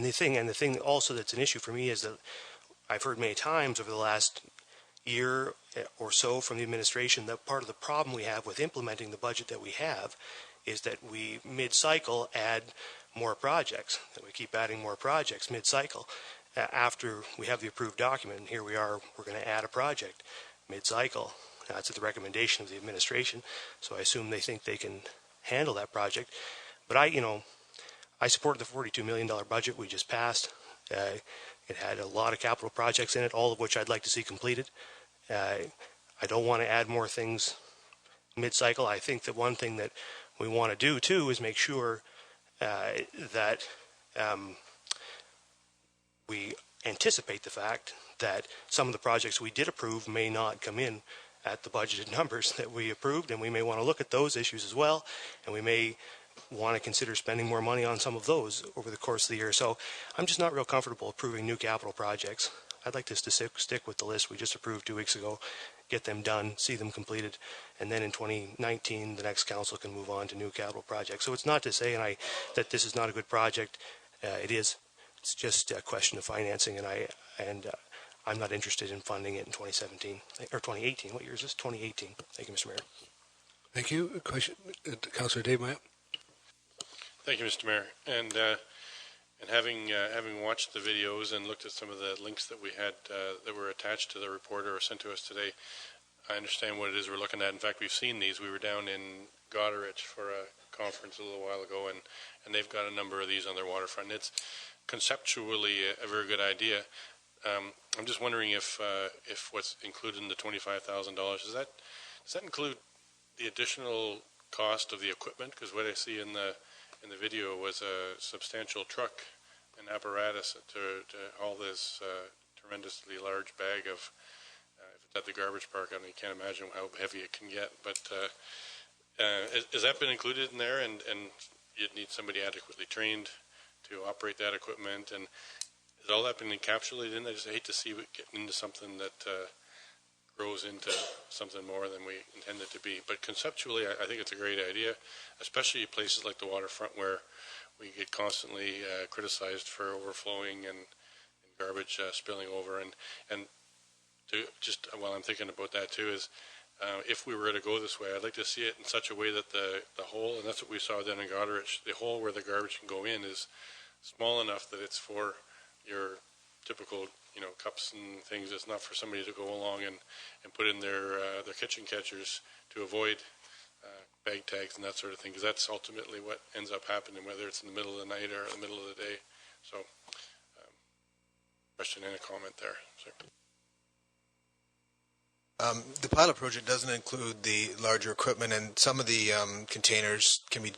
the thing also that's an issue for me is that I've heard many times over the last year or so from the administration that part of the problem we have with implementing the budget that we have is that we mid-cycle add more projects, that we keep adding more projects mid-cycle. After we have the approved document, and here we are, we're going to add a project mid-cycle. That's at the recommendation of the administration, so I assume they think they can handle that project. But I support the $42 million budget we just passed. It had a lot of capital projects in it, all of which I'd like to see completed. I don't want to add more things mid-cycle. I think that one thing that we want to do, too, is make sure that we anticipate the fact that some of the projects we did approve may not come in at the budgeted numbers that we approved, and we may want to look at those issues as well, and we may want to consider spending more money on some of those over the course of the year. So I'm just not real comfortable approving new capital projects. I'd like us to stick with the list we just approved 2 weeks ago, get them done, see them completed, and then in 2019 the next council can move on to new capital projects. So it's not to say that this is not a good project. It is. It's just a question of financing, and I'm not interested in funding it in 2017 or 2018. What year is this? 2018. Thank you, Mr. Mayor. Thank you. A question, Councillor Dave Myatt. Thank you, Mr. Mayor. And having watched the videos and looked at some of the links that we had that were attached to the report or sent to us today, I understand what it is we're looking at. In fact, we've seen these. We were down in Goderich for a conference a little while ago, and they've got a number of these on their waterfront. It's conceptually a very good idea. I'm just wondering if what's included in the $25,000 does that include the additional cost of the equipment? Because what I see in the video was a substantial truck and apparatus to haul this tremendously large bag of, if it's at the garbage park, I mean, you can't imagine how heavy it can get. But has that been included in there? And you'd need somebody adequately trained to operate that equipment. And has all that been encapsulated in there? I just hate to see it get into something that grows into something more than we intended to be. But conceptually, I think it's a great idea, especially places like the waterfront where we get constantly criticized for overflowing and garbage spilling over. And to just while I'm thinking about that too is if we were to go this way, I'd like to see it in such a way that the hole, and that's what we saw then in Goderich, the hole where the garbage can go in is small enough that it's for your typical, cups and things. It's not for somebody to go along and put in their kitchen catchers to avoid bag tags and that sort of thing, because that's ultimately what ends up happening, whether it's in the middle of the night or in the middle of the day. So, question and a comment there. The pilot project doesn't include the larger equipment, and some of the containers can be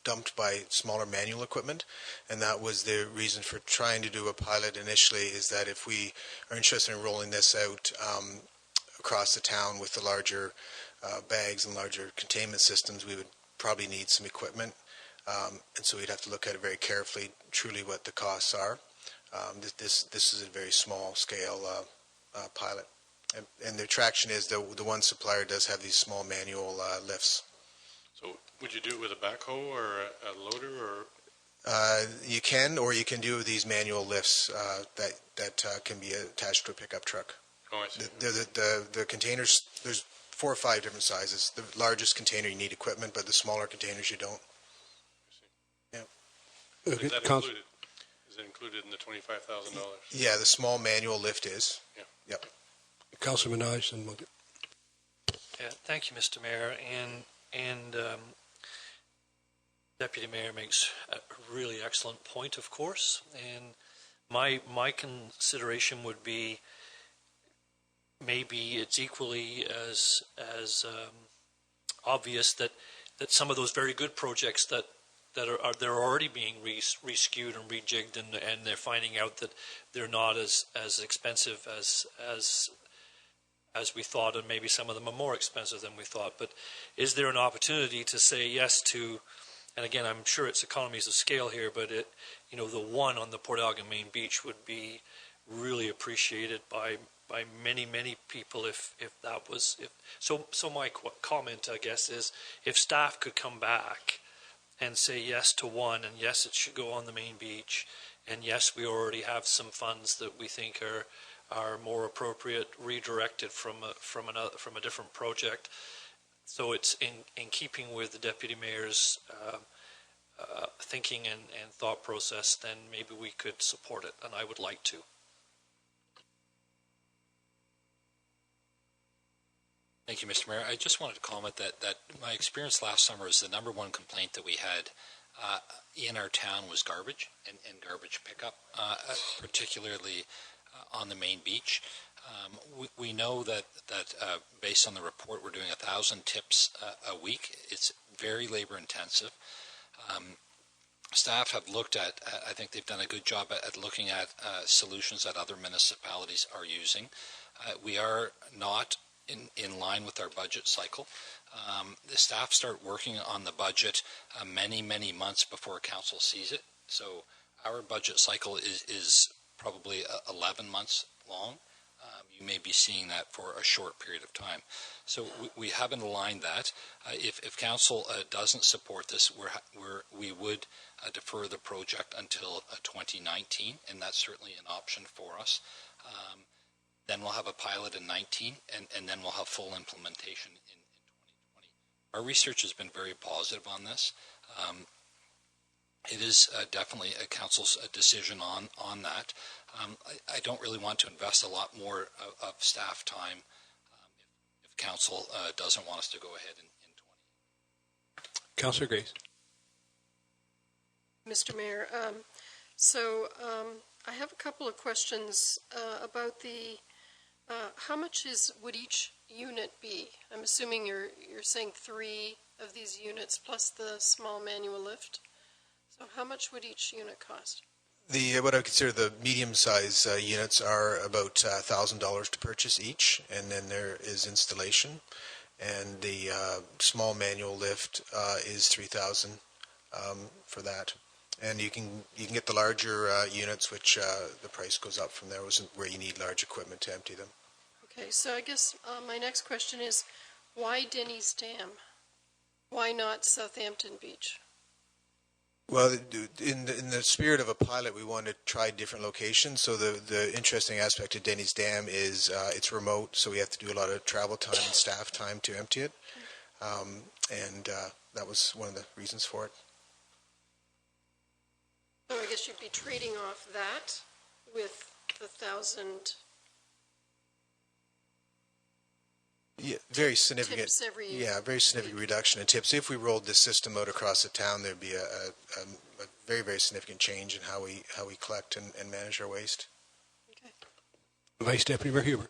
dumped by smaller manual equipment, and that was the reason for trying to do a pilot initially, is that if we are interested in rolling this out across the town with the larger bags and larger containment systems, we would probably need some equipment, and so we'd have to look at it very carefully, truly what the costs are. This is a very small scale pilot, and the attraction is the one supplier does have these small manual lifts. So would you do it with a backhoe or a loader, or? You can, or you can do these manual lifts that can be attached to a pickup truck. Oh, I see. The containers, there's 4 or 5 different sizes. The largest container you need equipment, but the smaller containers you don't. I see. Yeah. Is that included? Is it included in the $25,000? Yeah, the small manual lift is. Yeah. Yep. Councilor Minaj, and we'll get. Yeah, thank you, Mr. Mayor, and Deputy Mayor makes a really excellent point, of course, and my consideration would be maybe it's equally as obvious that some of those very good projects that they're already being reskewed and rejigged, and they're finding out that they're not as expensive as we thought, and maybe some of them are more expensive than we thought. But is there an opportunity to say yes to, and again, I'm sure it's economies of scale here, but the one on the Port Elgin Main Beach would be really appreciated by many people if that was, so my comment, I guess, is if staff could come back and say yes to one, and yes, it should go on the main beach, and yes, we already have some funds that we think are more appropriate, redirected from a different project. So it's in keeping with the Deputy Mayor's thinking and thought process, then maybe we could support it, and I would like to. Thank you, Mr. Mayor. I just wanted to comment that my experience last summer is the number one complaint that we had in our town was garbage and garbage pickup, particularly on the main beach. We know that based on the report, we're doing 1,000 tips a week. It's very labor intensive. Staff have looked at, I think they've done a good job at looking at solutions that other municipalities are using. We are not in line with our budget cycle. The staff start working on the budget many months before council sees it. So our budget cycle is probably 11 months long. You may be seeing that for a short period of time. So we haven't aligned that. If council doesn't support this, we would defer the project until 2019, and that's certainly an option for us. Then we'll have a pilot in 19, and then we'll have full implementation in 2020. Our research has been very positive on this. It is definitely a council's decision on that. I don't really want to invest a lot more of staff time if council doesn't want us to go ahead in 20. Councillor Grace. Mr. Mayor, I have a couple of questions about the how much would each unit be? I'm assuming you're saying 3 of these units plus the small manual lift. So how much would each unit cost? What I would consider the medium-size units are about $1,000 to purchase each, and then there is installation. And the small manual lift is $3,000 for that. And you can get the larger units, which the price goes up from there, where you need large equipment to empty them. Okay, so I guess my next question is, why Denny's Dam? Why not Southampton Beach? Well, in the spirit of a pilot, we want to try different locations. So the interesting aspect of Denny's Dam is it's remote, so we have to do a lot of travel time and staff time to empty it. And that was one of the reasons for it. So I guess you'd be trading off that with the 1,000 Yeah, very significant. tips every year. Yeah, very significant reduction in tips. If we rolled this system out across the town, there'd be a very, very significant change in how we collect and manage our waste. Okay. Vice Deputy Mayor Huber.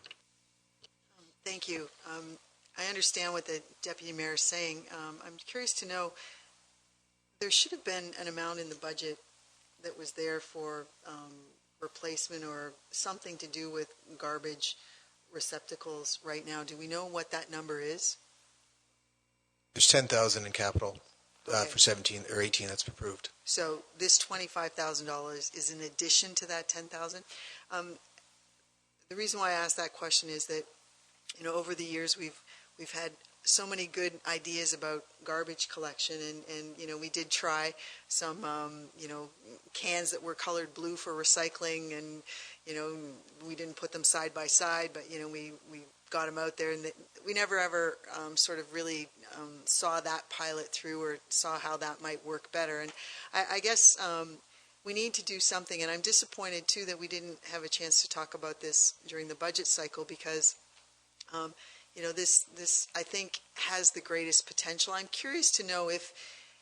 Thank you. I understand what the Deputy Mayor is saying. I'm curious to know, there should have been an amount in the budget that was there for replacement or something to do with garbage receptacles right now. Do we know what that number is? There's $10,000 in capital for 17 or 18 that's approved. So this $25,000 is in addition to that $10,000. The reason why I asked that question is that, over the years we've had so many good ideas about garbage collection, and we did try some cans that were colored blue for recycling, and we didn't put them side by side, but we got them out there, and we never ever sort of really saw that pilot through or saw how that might work better. And I guess we need to do something, and I'm disappointed too that we didn't have a chance to talk about this during the budget cycle, because this I think has the greatest potential. I'm curious to know if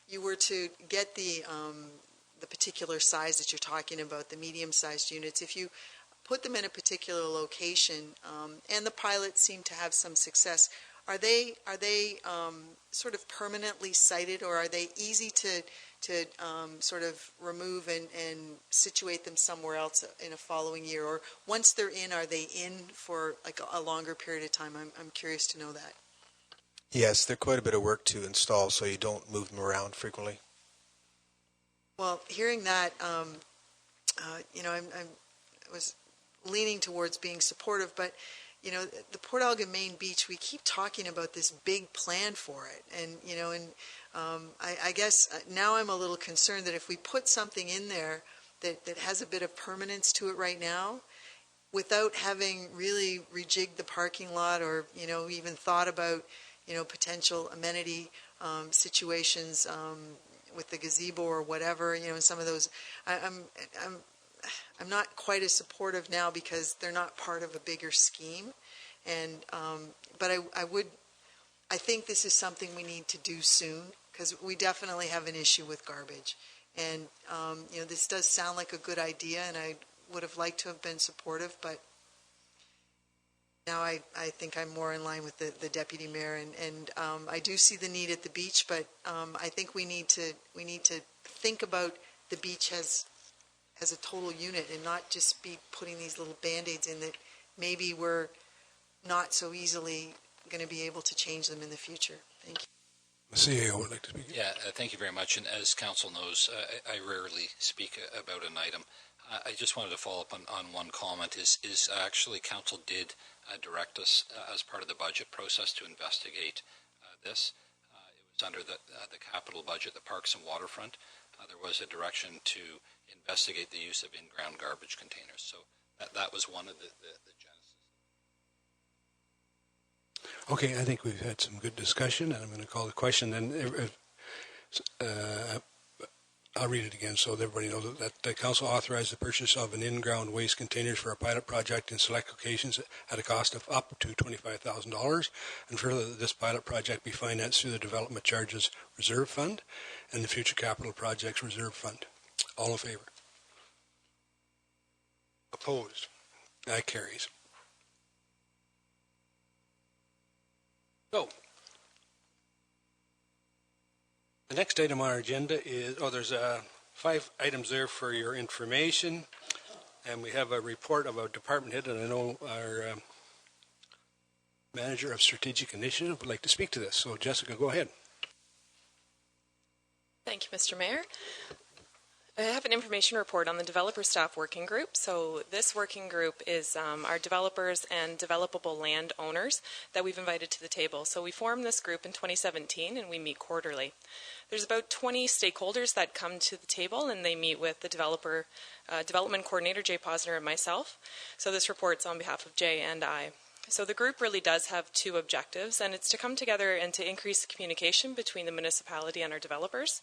you were to get the particular size that you're talking about, the medium-sized units, if you put them in a particular location, and the pilots seem to have some success, are they sort of permanently sited, or are they easy to sort of remove and situate them somewhere else in a following year? Or once they're in, are they in for like a longer period of time? I'm curious to know that. Yes, they're quite a bit of work to install, so you don't move them around frequently. Well, hearing that, I was leaning towards being supportive, but the Port Elgin Main Beach, we keep talking about this big plan for it, and I guess now I'm a little concerned that if we put something in there that has a bit of permanence to it right now, without having really rejigged the parking lot or even thought about potential amenity situations with the gazebo or whatever, some of those, I'm not quite as supportive now because they're not part of a bigger scheme, and but I think this is something we need to do soon, because we definitely have an issue with garbage, and this does sound like a good idea, and I would have liked to have been supportive, but now I think I'm more in line with the deputy mayor, and I do see the need at the beach, but I think we need to think about the beach as a total unit and not just be putting these little band-aids in that maybe we're not so easily going to be able to change them in the future. Thank you. The CAO would like to speak. Yeah, thank you very much. And as council knows, I rarely speak about an item. I just wanted to follow up on one comment. Is actually council did direct us as part of the budget process to investigate this. It was under the capital budget, the Parks and Waterfront. There was a direction to investigate the use of in-ground garbage containers. So that was one of the genesis. Okay, I think we've had some good discussion, and I'm going to call the question. And I'll read it again so that everybody knows that the council authorized the purchase of an in-ground waste containers for a pilot project in select locations at a cost of up to $25,000, and further that this pilot project be financed through the Development Charges Reserve Fund and the Future Capital Projects Reserve Fund. All in favor? Opposed? That carries. So, the next item on our agenda is, there's a 5 items there for your information, and we have a report of a department head, and I know our manager of strategic initiative would like to speak to this. So Jessica, go ahead. Thank you, Mr. Mayor. I have an information report on the developer staff working group. So this working group is our developers and developable land owners that we've invited to the table. So we formed this group in 2017 and we meet quarterly. There's about 20 stakeholders that come to the table and they meet with the developer development coordinator, Jay Posner, and myself. So this report's on behalf of Jay and I. So the group really does have 2 objectives, and it's to come together and to increase the communication between the municipality and our developers.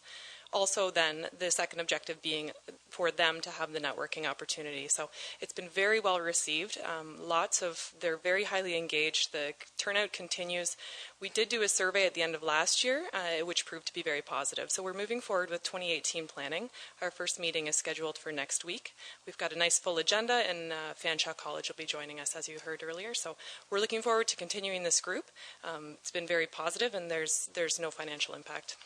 Also then the second objective being for them to have the networking opportunity. So it's been very well received. They're very highly engaged. The turnout continues. We did do a survey at the end of last year, which proved to be very positive. So we're moving forward with 2018 planning. Our first meeting is scheduled for next week. We've got a nice full agenda, and Fanshawe College will be joining us, as you heard earlier. So we're looking forward to continuing this group. It's been very positive, and there's no financial impact.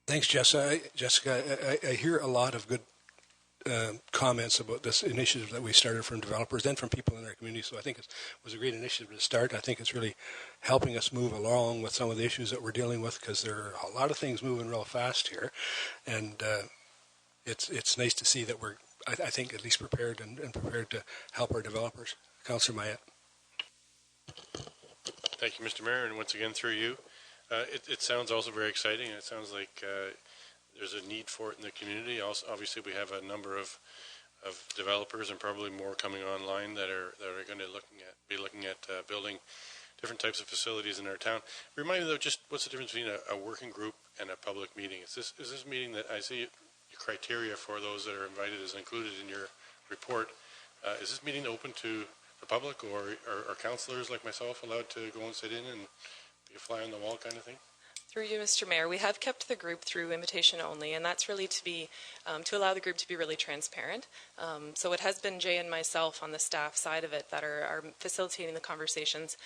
Thanks, Jessica. I hear a lot of good comments about this initiative that we started from developers and from people in our community, so I think it was a great initiative to start. I think it's really helping us move along with some of the issues that we're dealing with, because there are a lot of things moving real fast here, and it's nice to see that we're, I think, at least prepared and prepared to help our developers. Councillor Mayette. Thank you, Mr. Mayor, and once again through you. It sounds also very exciting. It sounds like there's a need for it in the community. Also, obviously, we have a number of developers and probably more coming online that are going to be looking at building different types of facilities in our town. Remind me though, just what's the difference between a working group and a public meeting? Is this meeting that I see your criteria for those that are invited is included in your report? Is this meeting open to the public, or are councillors like myself allowed to go and sit in and be a fly on the wall kind of thing? Through you, Mr. Mayor, we have kept the group through invitation only, and that's really to be to allow the group to be really transparent. So it has been Jay and myself on the staff side of it that are facilitating the conversations.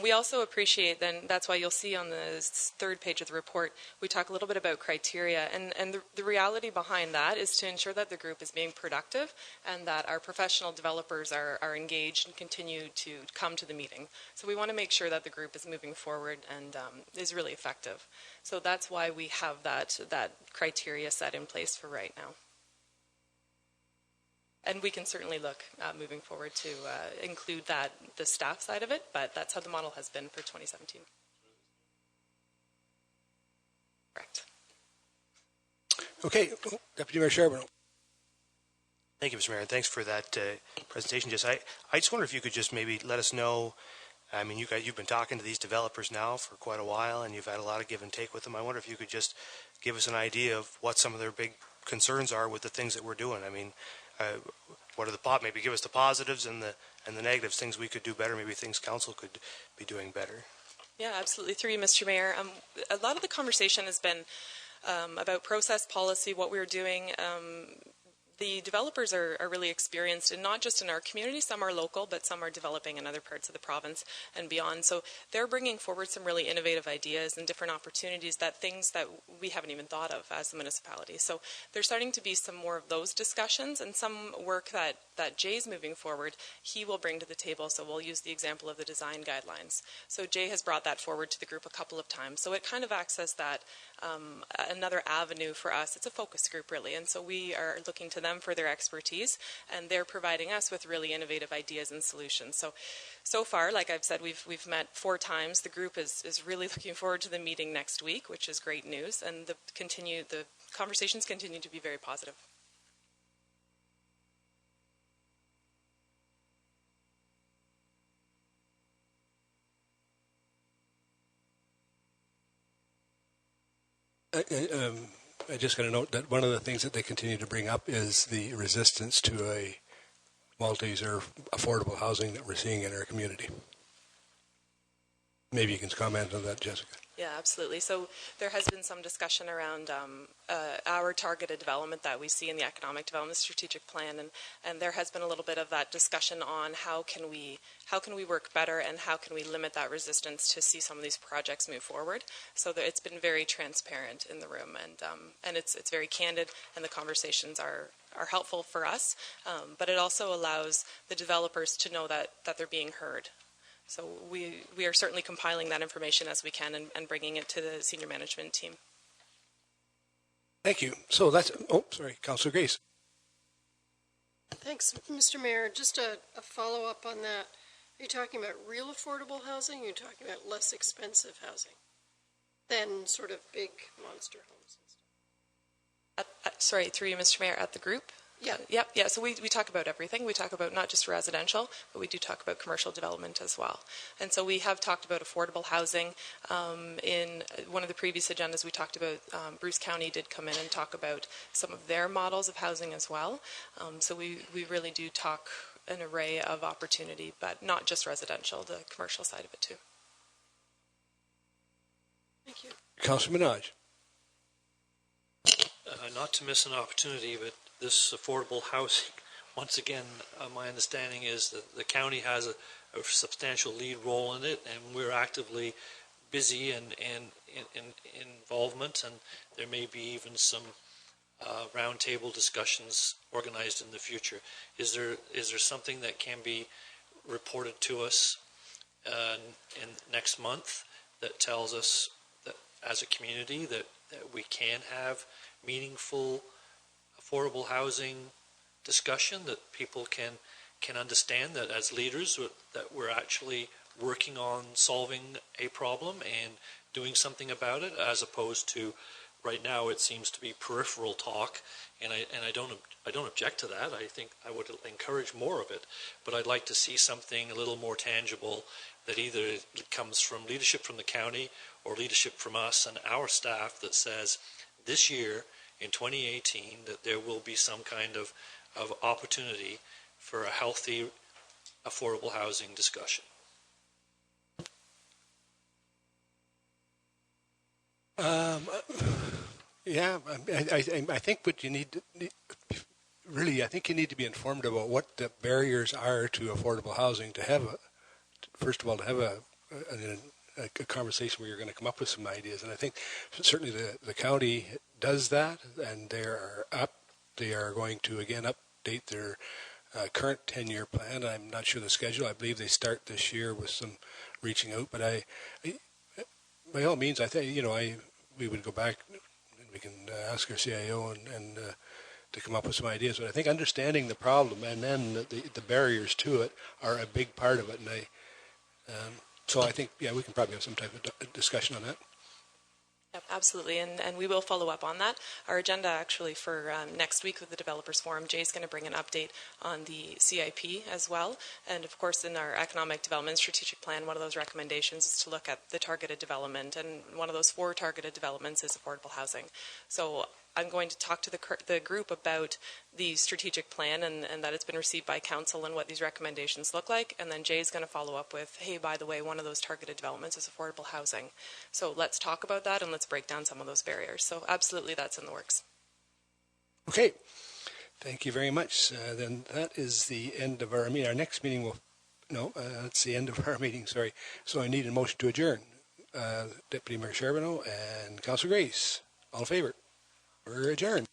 We also appreciate, then that's why you'll see on the 3rd page of the report, we talk a little bit about criteria, and the reality behind that is to ensure that the group is being productive and that our professional developers are engaged and continue to come to the meeting. So we want to make sure that the group is moving forward and is really effective. So that's why we have that criteria set in place for right now. And we can certainly look moving forward to include the staff side of it, but that's how the model has been for 2017. Correct. Okay, Deputy Mayor Charbonneau. Thank you, Mr. Mayor, and thanks for that presentation. I just wonder if you could just maybe let us know. I mean, you've been talking to these developers now for quite a while, and you've had a lot of give and take with them. I wonder if you could just give us an idea of what some of their big concerns are with the things that we're doing. I mean, what are maybe give us the positives and the negatives, things we could do better, maybe things council could be doing better. Yeah, absolutely. Through you, Mr. Mayor. A lot of the conversation has been about process policy, what we're doing. The developers are really experienced, and not just in our community. Some are local, but some are developing in other parts of the province and beyond. So they're bringing forward some really innovative ideas and different opportunities, things that we haven't even thought of as a municipality. So there's starting to be some more of those discussions, and some work that Jay's moving forward, he will bring to the table. So we'll use the example of the design guidelines. So Jay has brought that forward to the group a couple of times. So it kind of acts as that another avenue for us. It's a focus group, really, and so we are looking to them for their expertise, and they're providing us with really innovative ideas and solutions. So far, like I've said, we've met 4 times. The group is really looking forward to the meeting next week, which is great news, and the conversations continue to be very positive. I just got to note that one of the things that they continue to bring up is the resistance to a multis or affordable housing that we're seeing in our community. Maybe you can comment on that, Jessica. Yeah, absolutely. So there has been some discussion around our targeted development that we see in the Economic Development Strategic Plan, and there has been a little bit of that discussion on how can we work better and how can we limit that resistance to see some of these projects move forward. So it's been very transparent in the room, and it's very candid, and the conversations are helpful for us, but it also allows the developers to know that they're being heard. So we are certainly compiling that information as we can and bringing it to the senior management team. Thank you. So that's, Councillor Grace. Thanks, Mr. Mayor. Just a follow-up on that. Are you talking about real affordable housing, or are you talking about less expensive housing than sort of big monster homes and stuff? Sorry, through you, Mr. Mayor, at the group? Yeah. Yeah. So we talk about everything. We talk about not just residential, but we do talk about commercial development as well. And so we have talked about affordable housing. In one of the previous agendas, we talked about Bruce County did come in and talk about some of their models of housing as well. So we really do talk an array of opportunity, but not just residential, the commercial side of it too. Thank you. Councillor Minaj. Not to miss an opportunity, but this affordable housing, once again, my understanding is that the county has a substantial lead role in it, and we're actively busy and involvement, and there may be even some roundtable discussions organized in the future. Is there something that can be reported to us in next month that tells us that as a community that we can have meaningful affordable housing discussion, that people can understand that as leaders that we're actually working on solving a problem and doing something about it, as opposed to right now it seems to be peripheral talk, and I don't object to that. I think I would encourage more of it, but I'd like to see something a little more tangible that either comes from leadership from the county or leadership from us and our staff that says this year in 2018 that there will be some kind of opportunity for a healthy, affordable housing discussion. Yeah, I think what you need to, really, I think you need to be informed about what the barriers are to affordable housing to have first of all, to have a conversation where you're going to come up with some ideas. And I think certainly the county does that, and they are going to again update their current 10-year plan. I'm not sure the schedule. I believe they start this year with some reaching out, but I by all means, I think, we would go back and we can ask our CIO and to come up with some ideas. But I think understanding the problem and then the barriers to it are a big part of it. And so I think, we can probably have some type of discussion on that. Yep, absolutely, and we will follow up on that. Our agenda actually for next week with the Developers Forum, Jay's going to bring an update on the CIP as well. And of course, in our Economic Development Strategic Plan, one of those recommendations is to look at the targeted development, and one of those 4 targeted developments is affordable housing. So I'm going to talk to the group about the strategic plan and that it's been received by council and what these recommendations look like. And then Jay's going to follow up with, hey, by the way, one of those targeted developments is affordable housing. So let's talk about that and let's break down some of those barriers. So absolutely, that's in the works. Okay. Thank you very much. Then that is the end of our meeting. Our next meeting that's the end of our meeting, sorry. So I need a motion to adjourn. Deputy Mayor Charbonneau and Councillor Grace. All in favor? We're adjourned.